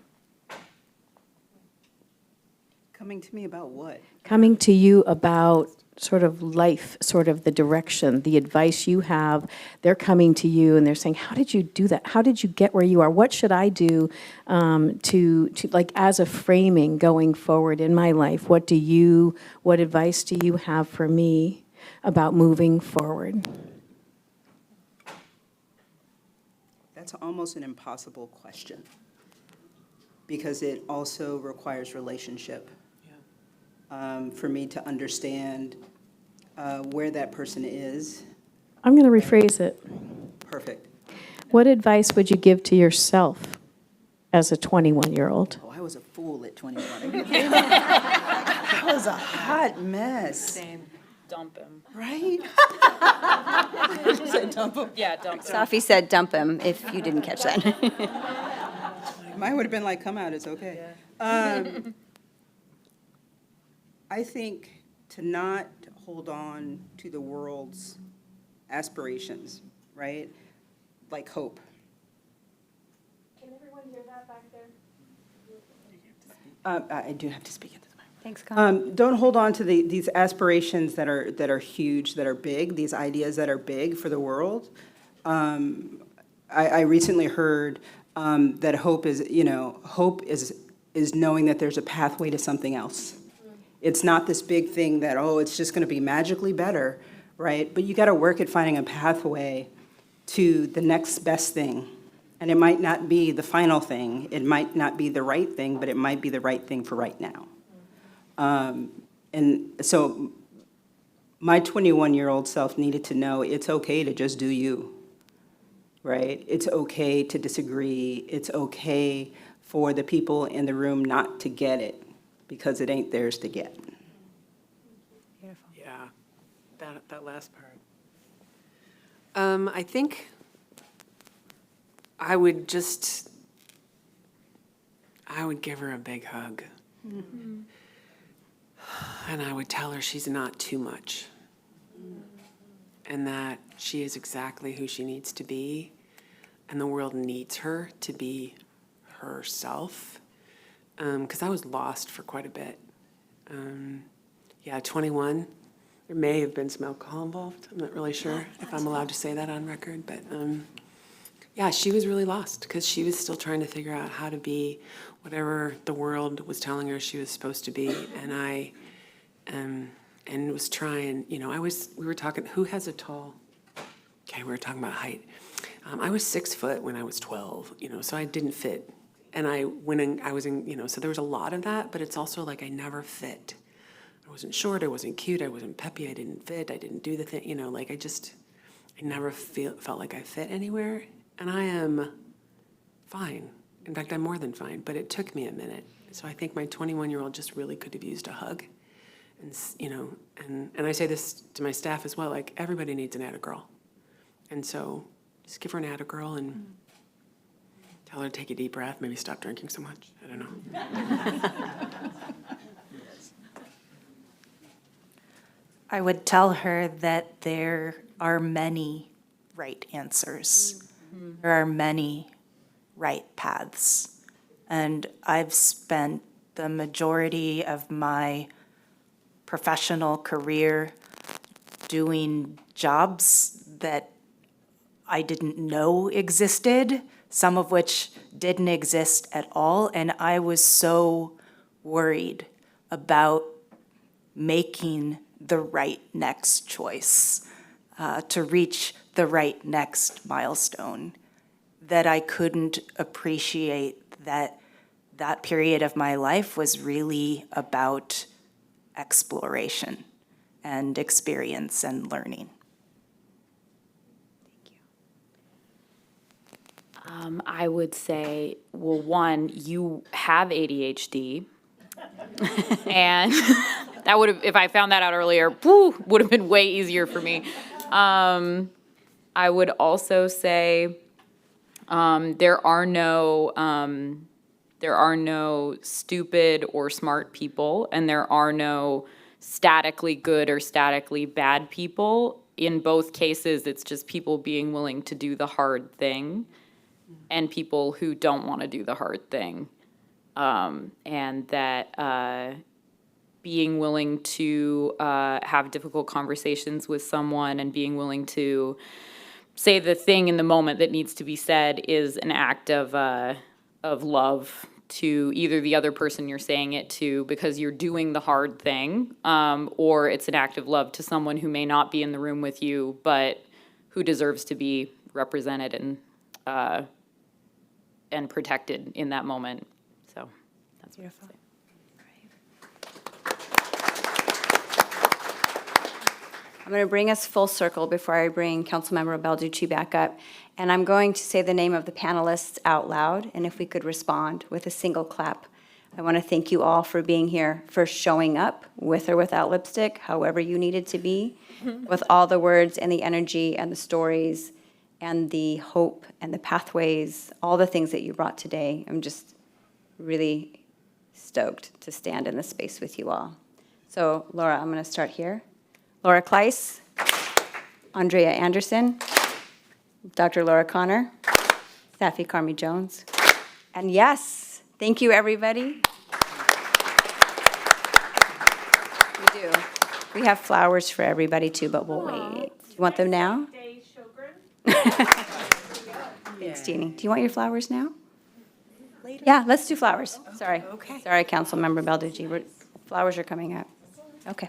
Coming to me about what? Coming to you about sort of life, sort of the direction, the advice you have. They're coming to you and they're saying, how did you do that? How did you get where you are? What should I do to as a framing going forward in my life? What advice do you have for me about moving forward? That's almost an impossible question because it also requires relationship. For me to understand where that person is. I'm going to rephrase it. Perfect. What advice would you give to yourself as a 21-year-old? Oh, I was a fool at 21. I was a hot mess. Same. Dump him. Right? Did you say dump him? Yeah, dump him. Safi said dump him, if you didn't catch that. Mine would have been like, come out, it's okay. I think to not hold on to the world's aspirations, right? Like hope. Can everyone hear that back there? I do have to speak into the mic. Thanks, Con. Don't hold on to these aspirations that are huge, that are big, these ideas that are big for the world. I recently heard that hope is knowing that there's a pathway to something else. It's not this big thing that, it's just going to be magically better, right? But you got to work at finding a pathway to the next best thing. And it might not be the final thing. It might not be the right thing, but it might be the right thing for right now. And so my 21-year-old self needed to know it's okay to just do you, right? It's okay to disagree. It's okay for the people in the room not to get it, because it ain't theirs to get. Beautiful. Yeah, that last part. I think I would give her a big hug. Mm-hmm. And I would tell her she's not too much. And that she is exactly who she needs to be. And the world needs her to be herself. Because I was lost for quite a bit. 21, there may have been some alcohol involved. I'm not really sure if I'm allowed to say that on record, but she was really lost because she was still trying to figure out how to be whatever the world was telling her she was supposed to be. And and was trying, we were talking, who has a tall, okay, we were talking about height. I was 6 foot when I was 12, so I didn't fit. And so there was a lot of that, but it's also like I never fit. I wasn't short, I wasn't cute, I wasn't peppy, I didn't fit, I didn't do the thing, I never felt like I fit anywhere. And I am fine. In fact, I'm more than fine, but it took me a minute. So I think my 21-year-old just really could have used a hug. And I say this to my staff as well, like everybody needs an atta girl. And so just give her an atta girl and tell her to take a deep breath, maybe stop drinking so much. I don't know. I would tell her that there are many right answers. There are many right paths. And I've spent the majority of my professional career doing jobs that I didn't know existed, some of which didn't exist at all. And I was so worried about making the right next choice, to reach the right next milestone, that I couldn't appreciate that that period of my life was really about exploration and experience and learning. I would say, well, one, you have ADHD. And that would have, if I found that out earlier, would have been way easier for me. I would also say there are no stupid or smart people, and there are no statically good or statically bad people. In both cases, it's just people being willing to do the hard thing and people who don't want to do the hard thing. And that being willing to have difficult conversations with someone and being willing to say the thing in the moment that needs to be said is an act of love to either the other person you're saying it to because you're doing the hard thing, or it's an act of love to someone who may not be in the room with you, but who deserves to be represented and protected in that moment. So that's beautiful. I'm going to bring us full circle before I bring Councilmember Balducci back up. And I'm going to say the name of the panelists out loud, and if we could respond with a single clap. I want to thank you all for being here, for showing up with or without lipstick, however you needed to be, with all the words and the energy and the stories and the hope and the pathways, all the things that you brought today. I'm just really stoked to stand in this space with you all. So, Laura, I'm going to start here. Laura Kleiss, Andrea Anderson, Dr. Laura Connor, Safi Carmi Jones, and yes, thank you, everybody. We do. We have flowers for everybody, too, but we'll wait. Do you want them now? Thanks, Jeanne. Do you want your flowers now? Later. Yeah, let's do flowers. Sorry. Okay. Sorry, Councilmember Balducci. Flowers are coming up. Okay.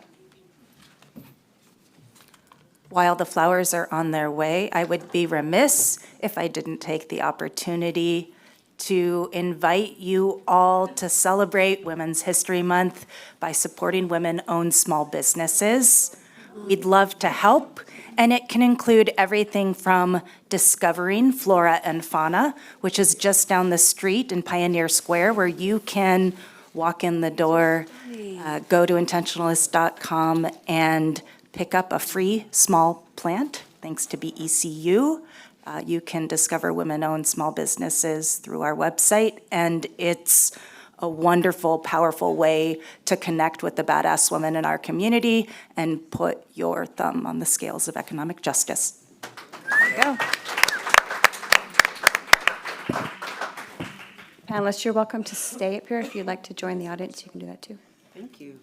While the flowers are on their way, I would be remiss if I didn't take the opportunity to invite you all to celebrate Women's History Month by supporting women-owned small businesses. We'd love to help, and it can include everything from discovering flora and fauna, which is just down the street in Pioneer Square, where you can walk in the door, go to intentionalist.com, and pick up a free small plant, thanks to BECU. You can discover women-owned small businesses through our website, and it's a wonderful, powerful way to connect with the badass women in our community and put your thumb on the scales of economic justice. There you go. Panelists, you're welcome to stay up here. If you'd like to join the audience, you can do that too. Thank you.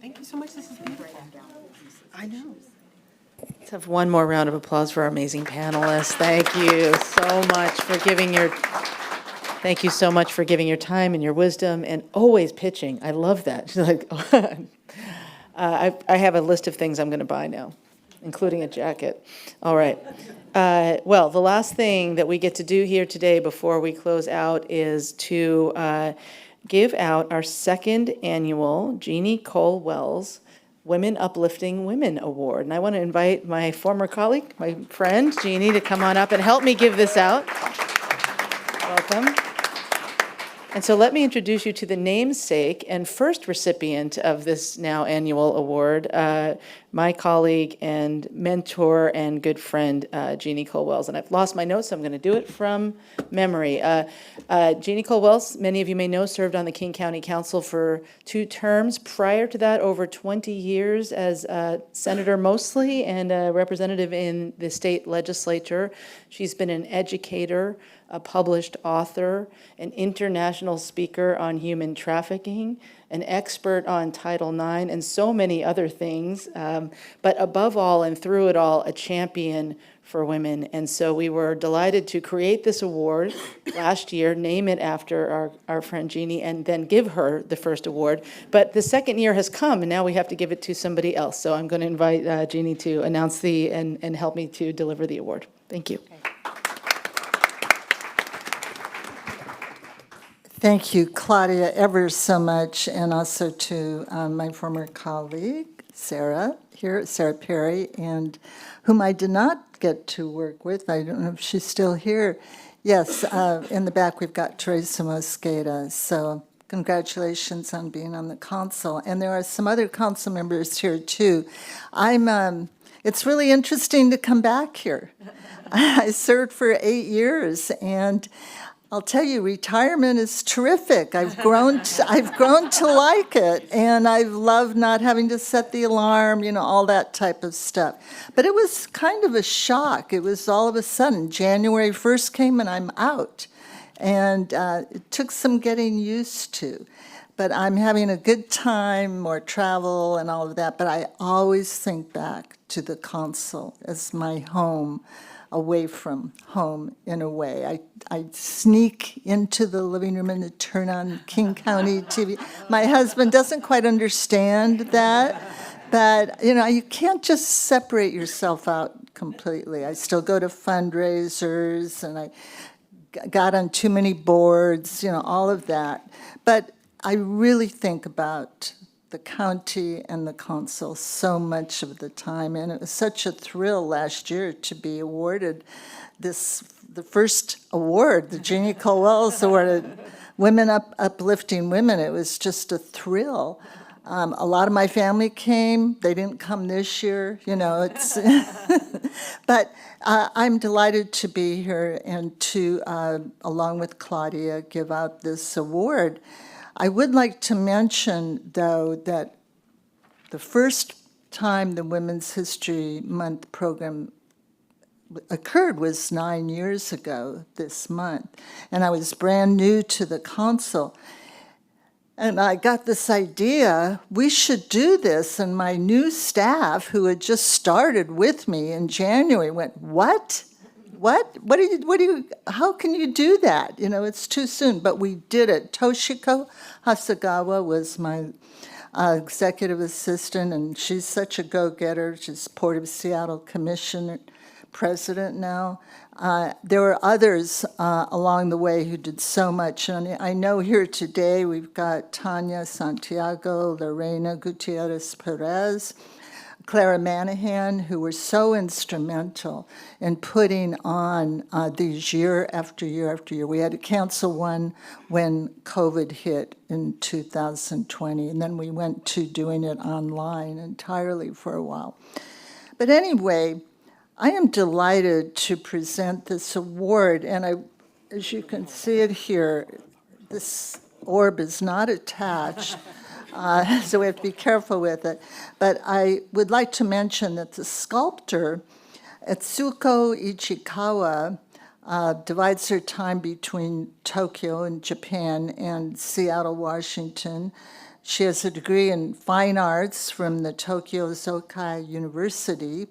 Thank you so much. This is beautiful. I know. Let's have one more round of applause for our amazing panelists. Thank you so much for giving your time and your wisdom and always pitching. I love that. I have a list of things I'm going to buy now, including a jacket. All right. Well, the last thing that we get to do here today before we close out is to give out our second annual Jeanne Kohl-Welles Women Uplifting Women Award. And I want to invite my former colleague, my friend, Jeanne, to come on up and help me give this out. Welcome. And so let me introduce you to the namesake and first recipient of this now annual award, my colleague and mentor and good friend, Jeanne Kohl-Welles. And I've lost my notes, so I'm going to do it from memory. Jeanne Kohl-Welles, many of you may know, served on the King County Council for 2 terms. Prior to that, over 20 years as senator mostly and a representative in the state legislature. She's been an educator, a published author, an international speaker on human trafficking, an expert on Title IX, and so many other things. But above all and through it all, a champion for women. And so we were delighted to create this award last year, name it after our friend Jeanne, and then give her the first award. But the second year has come, and now we have to give it to somebody else. So I'm going to invite Jeanne to announce and help me to deliver the award. Thank you. Thank you, Claudia, ever so much, and also to my former colleague, Sarah Perry, and whom I did not get to work with. I don't know if she's still here. Yes, in the back we've got Teresa Mosqueda. So congratulations on being on the council. And there are some other council members here too. It's really interesting to come back here. I served for 8 years, and I'll tell you, retirement is terrific. I've grown to like it, and I've loved not having to set the alarm, all that type of stuff. But it was kind of a shock. It was all of a sudden, January 1st came and I'm out. And it took some getting used to. But I'm having a good time, more travel and all of that. But I always think back to the council as my home, away from home in a way. I sneak into the living room and turn on King County TV. My husband doesn't quite understand that, but you can't just separate yourself out completely. I still go to fundraisers, and I got on too many boards, all of that. But I really think about the county and the council so much of the time, and it was such a thrill last year to be awarded the first award, the Jeanne Kohl-Welles Award, Women Uplifting Women. It was just a thrill. A lot of my family came. They didn't come this year, it's. But I'm delighted to be here and to, along with Claudia, give out this award. I would like to mention, though, that the first time the Women's History Month program occurred was 9 years ago this month, and I was brand new to the council. And I got this idea, we should do this, and my new staff, who had just started with me in January, went, "What? What do you, how can you do that? It's too soon." But we did it. Toshiko Hasagawa was my executive assistant, and she's such a go-getter. She's Port of Seattle Commission president now. There were others along the way who did so much. And I know here today we've got Tanya Santiago, Lorena Gutierrez Perez, Clara Manahan, who were so instrumental in putting on these year after year after year. We had to cancel one when COVID hit in 2020, and then we went to doing it online entirely for a while. But anyway, I am delighted to present this award, and as you can see it here, this orb is not attached. So we have to be careful with it. But I would like to mention that the sculptor, Etsuko Ichikawa, divides her time between Tokyo in Japan and Seattle, Washington. She has a degree in fine arts from the Tokyo Zokai University,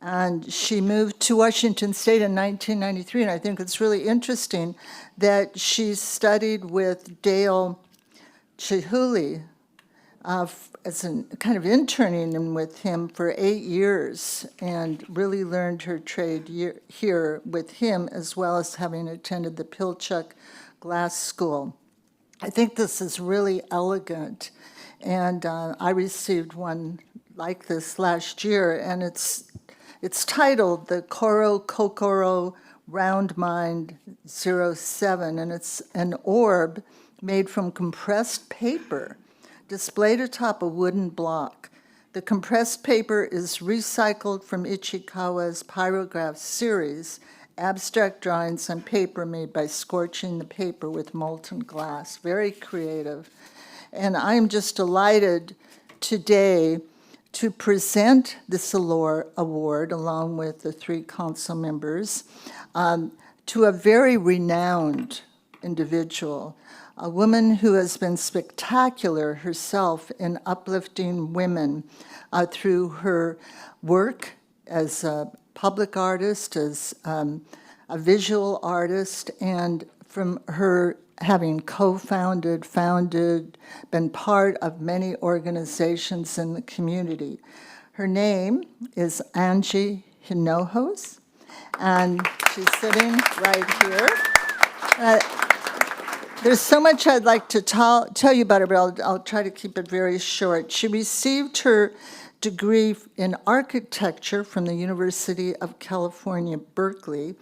and she moved to Washington State in 1993, and I think it's really interesting that she studied with Dale Chihuly, as a kind of interning with him for 8 years and really learned her trade here with him, as well as having attended the Pilchuck Glass School. I think this is really elegant, and I received one like this last year, and it's titled the Koro Kokoro Round Mind 07, and it's an orb made from compressed paper displayed atop a wooden block. The compressed paper is recycled from Ichikawa's pyrograph series, abstract drawings on paper made by scorching the paper with molten glass. Very creative. And I am just delighted today to present this award, along with the 3 council members, to a very renowned individual, a woman who has been spectacular herself in uplifting women through her work as a public artist, as a visual artist, and from her having co-founded, been part of many organizations in the community. Her name is Angie Hinojos, and she's sitting right here. There's so much I'd like to tell you about her, but I'll try to keep it very short. She received her degree in architecture from the University of California, Berkeley,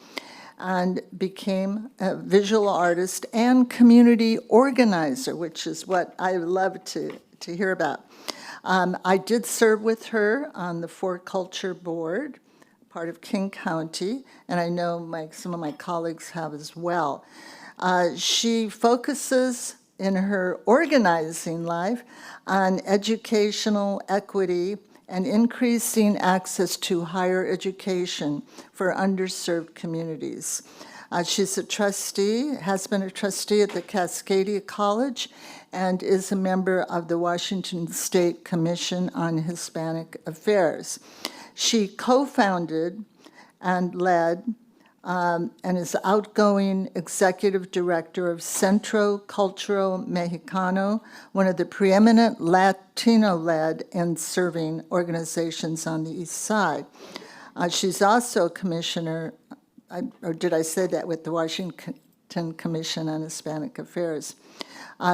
and became a visual artist and community organizer, which is what I love to hear about. I did serve with her on the For Culture Board, part of King County, and I know some of my colleagues have as well. She focuses in her organizing life on educational equity and increasing access to higher education for underserved communities. She's a trustee, has been a trustee at the Cascadia College, and is a member of the Washington State Commission on Hispanic Affairs. She co-founded and led and is outgoing executive director of Centro Cultural Mexicano, one of the preeminent Latino-led and serving organizations on the East Side. She's also a commissioner, or did I say that, with the Washington Commission on Hispanic Affairs.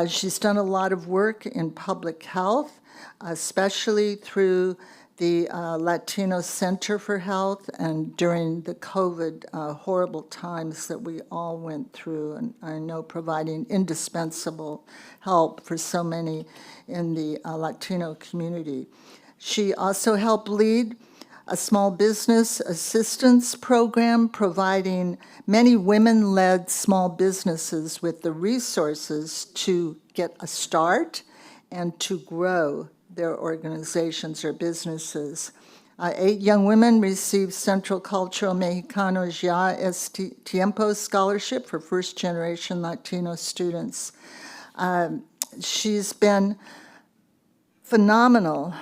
She's done a lot of work in public health, especially through the Latino Center for Health, and during the COVID horrible times that we all went through, and I know providing indispensable help for so many in the Latino community. She also helped lead a small business assistance program, providing many women-led small businesses with the resources to get a start and to grow their organizations or businesses. 8 young women received Central Cultural Mexicanos Ya es Tiempo Scholarship for first-generation Latino students. She's been phenomenal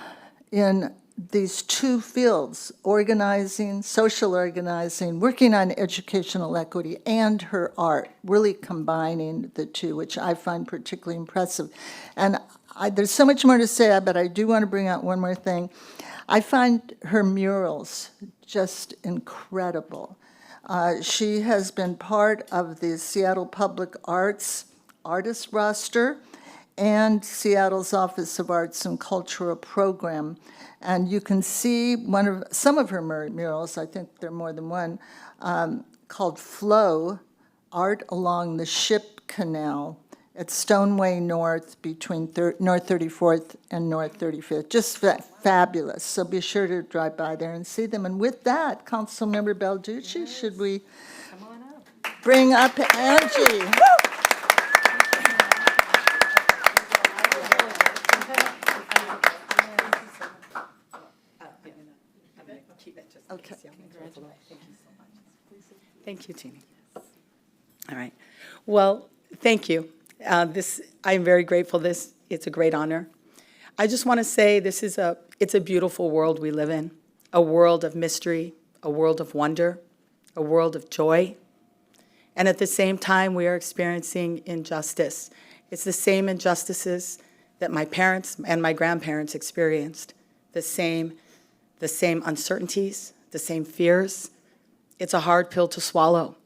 in these 2 fields, organizing, social organizing, working on educational equity, and her art, really combining the 2, which I find particularly impressive. And there's so much more to say, but I do want to bring out one more thing. I find her murals just incredible. She has been part of the Seattle Public Arts artist roster and Seattle's Office of Arts and Cultural Program. And you can see some of her murals, I think there are more than one, called Flow, Art Along the Ship Canal at Stoneway North between North 34th and North 35th. Just fabulous. So be sure to drive by there and see them. And with that, Councilmember Balducci, should we bring up Angie? Okay. Thank you, Jeanne. All right. Well, thank you. I'm very grateful. It's a great honor. I just want to say it's a beautiful world we live in, a world of mystery, a world of wonder, a world of joy. And at the same time, we are experiencing injustice. It's the same injustices that my parents and my grandparents experienced, the same uncertainties, the same fears. It's a hard pill to swallow.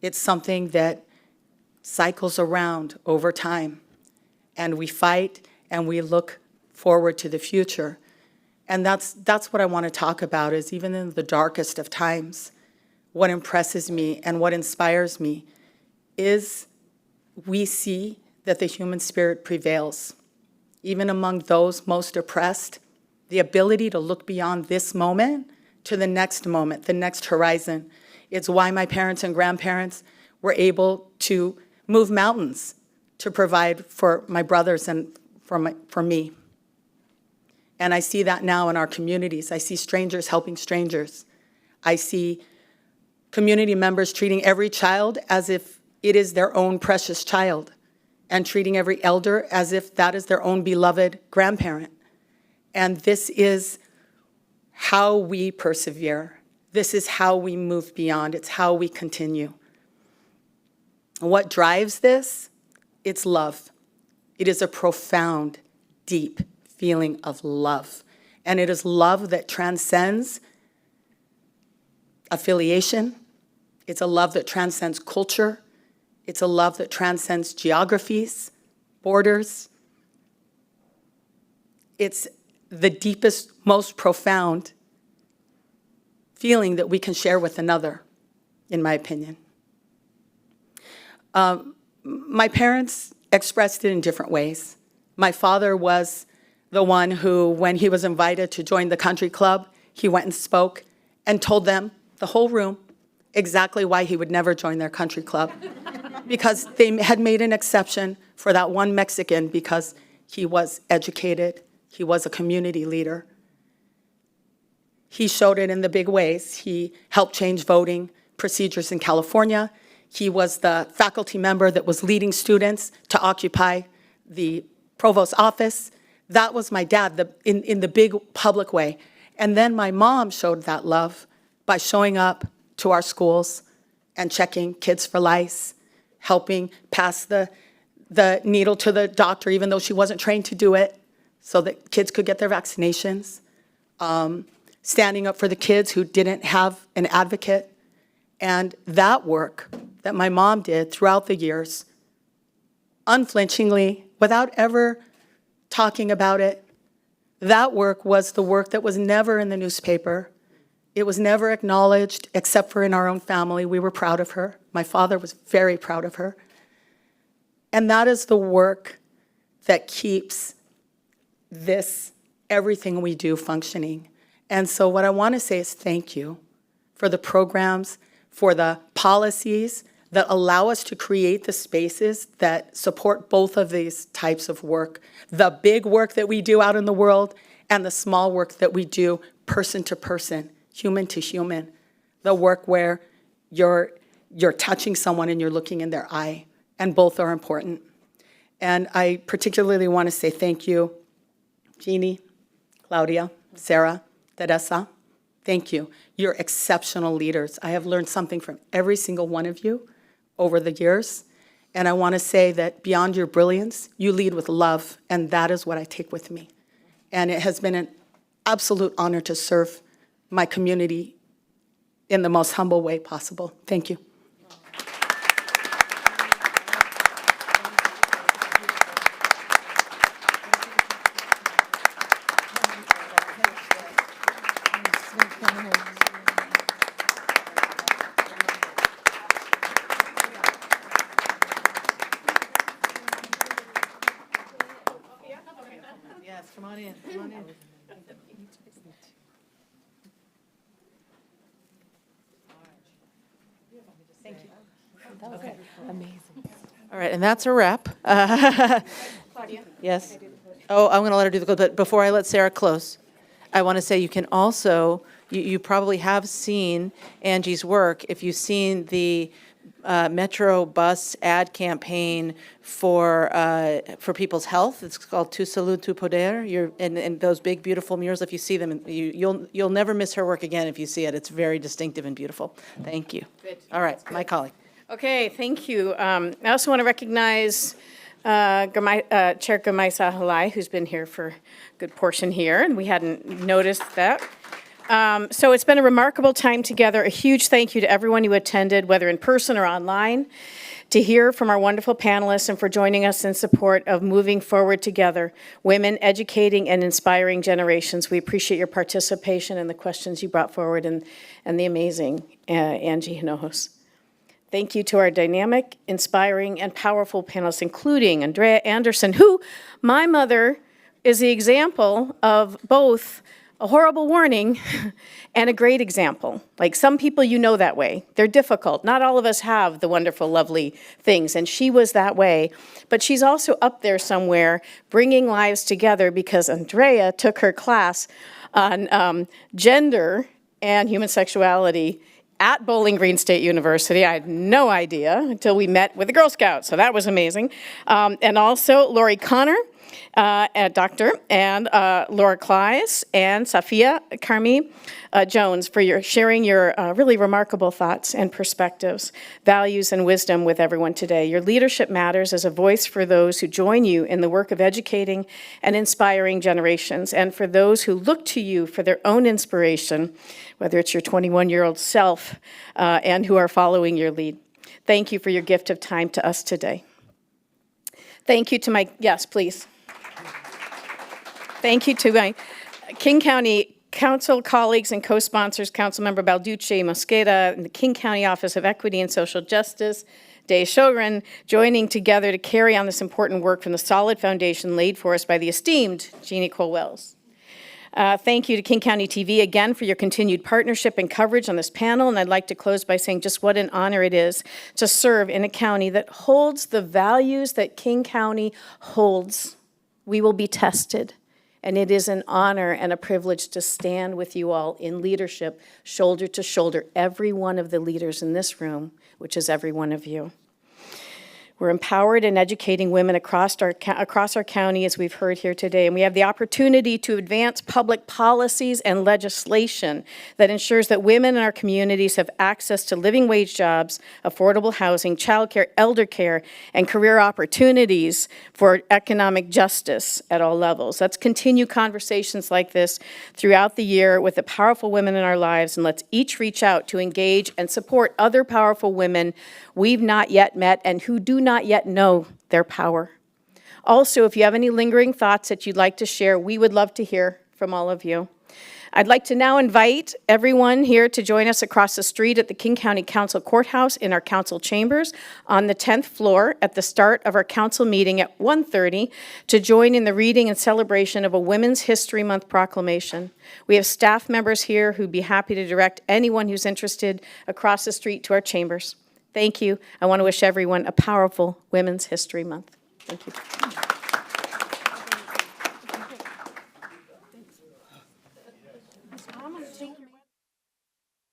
It's something that cycles around over time, and we fight and we look forward to the future. And that's what I want to talk about, is even in the darkest of times, what impresses me and what inspires me is we see that the human spirit prevails. Even among those most oppressed, the ability to look beyond this moment to the next moment, the next horizon. It's why my parents and grandparents were able to move mountains to provide for my brothers and for me. And I see that now in our communities. I see strangers helping strangers. I see community members treating every child as if it is their own precious child, and treating every elder as if that is their own beloved grandparent. And this is how we persevere. This is how we move beyond. It's how we continue. What drives this? It's love. It is a profound, deep feeling of love. And it is love that transcends affiliation. It's a love that transcends culture. It's a love that transcends geographies, borders. It's the deepest, most profound feeling that we can share with another, in my opinion. My parents expressed it in different ways. My father was the one who, when he was invited to join the country club, he went and spoke and told them, the whole room, exactly why he would never join their country club. Because they had made an exception for that one Mexican because he was educated, he was a community leader. He showed it in the big ways. He helped change voting procedures in California. He was the faculty member that was leading students to occupy the provost's office. That was my dad in the big public way. And then my mom showed that love by showing up to our schools and checking kids for lice, helping pass the needle to the doctor, even though she wasn't trained to do it, so that kids could get their vaccinations, standing up for the kids who didn't have an advocate. And that work that my mom did throughout the years, unflinchingly, without ever talking about it, that work was the work that was never in the newspaper. It was never acknowledged, except for in our own family. We were proud of her. My father was very proud of her. And that is the work that keeps everything we do functioning. And so what I want to say is thank you for the programs, for the policies that allow us to create the spaces that support both of these types of work. The big work that we do out in the world and the small work that we do person to person, human to human. The work where you're touching someone and you're looking in their eye, and both are important. And I particularly want to say thank you, Jeanne, Claudia, Sarah, Teresa. Thank you. You're exceptional leaders. I have learned something from every single one of you over the years. And I want to say that beyond your brilliance, you lead with love, and that is what I take with me. And it has been an absolute honor to serve my community in the most humble way possible. Thank you. Yes, come on in, come on in. Thank you. Okay. Amazing. All right, and that's a wrap. Yes. Oh, I'm going to let her do the close, but before I let Sarah close, I want to say you can also, you probably have seen Angie's work. If you've seen the Metro bus ad campaign for people's health, it's called Tu Salud, Tu Poder. And those big, beautiful murals, if you see them, you'll never miss her work again if you see it. It's very distinctive and beautiful. Thank you. Good. All right, my colleague. Okay, thank you. I also want to recognize Chair Gamaisa Halai, who's been here for a good portion here, and we hadn't noticed that. So it's been a remarkable time together. A huge thank you to everyone who attended, whether in person or online, to hear from our wonderful panelists and for joining us in support of moving forward together, women educating and inspiring generations. We appreciate your participation and the questions you brought forward and the amazing Angie Hinojos. Thank you to our dynamic, inspiring, and powerful panelists, including Andrea Anderson, who, my mother, is the example of both a horrible warning and a great example. Like, some people you know that way. They're difficult. Not all of us have the wonderful, lovely things, and she was that way. But she's also up there somewhere bringing lives together because Andrea took her class on gender and human sexuality at Bowling Green State University. I had no idea until we met with the Girl Scouts, so that was amazing. And also Lori Connor, Doctor, and Laura Kleiss, and Safia Karmi Jones for sharing your really remarkable thoughts and perspectives, values, and wisdom with everyone today. Your leadership matters as a voice for those who join you in the work of educating and inspiring generations, and for those who look to you for their own inspiration, whether it's your 21-year-old self and who are following your lead. Thank you for your gift of time to us today. Thank you to my, yes, please. Thank you to my King County Council colleagues and co-sponsors, Councilmember Balducci Mosqueda, and the King County Office of Equity and Social Justice, Day Shogren, joining together to carry on this important work from the solid foundation laid for us by the esteemed Jeanne Kohl-Welles. Thank you to King County TV again for your continued partnership and coverage on this panel, and I'd like to close by saying just what an honor it is to serve in a county that holds the values that King County holds. We will be tested, and it is an honor and a privilege to stand with you all in leadership, shoulder to shoulder, every one of the leaders in this room, which is every one of you. We're empowered and educating women across our county, as we've heard here today, and we have the opportunity to advance public policies and legislation that ensures that women in our communities have access to living wage jobs, affordable housing, childcare, elder care, and career opportunities for economic justice at all levels. Let's continue conversations like this throughout the year with the powerful women in our lives, and let's each reach out to engage and support other powerful women we've not yet met and who do not yet know their power. Also, if you have any lingering thoughts that you'd like to share, we would love to hear from all of you. I'd like to now invite everyone here to join us across the street at the King County Council Courthouse in our council chambers on the 10th floor at the start of our council meeting at 1:30 to join in the reading and celebration of a Women's History Month proclamation. We have staff members here who'd be happy to direct anyone who's interested across the street to our chambers. Thank you. I want to wish everyone a powerful Women's History Month. Thank you.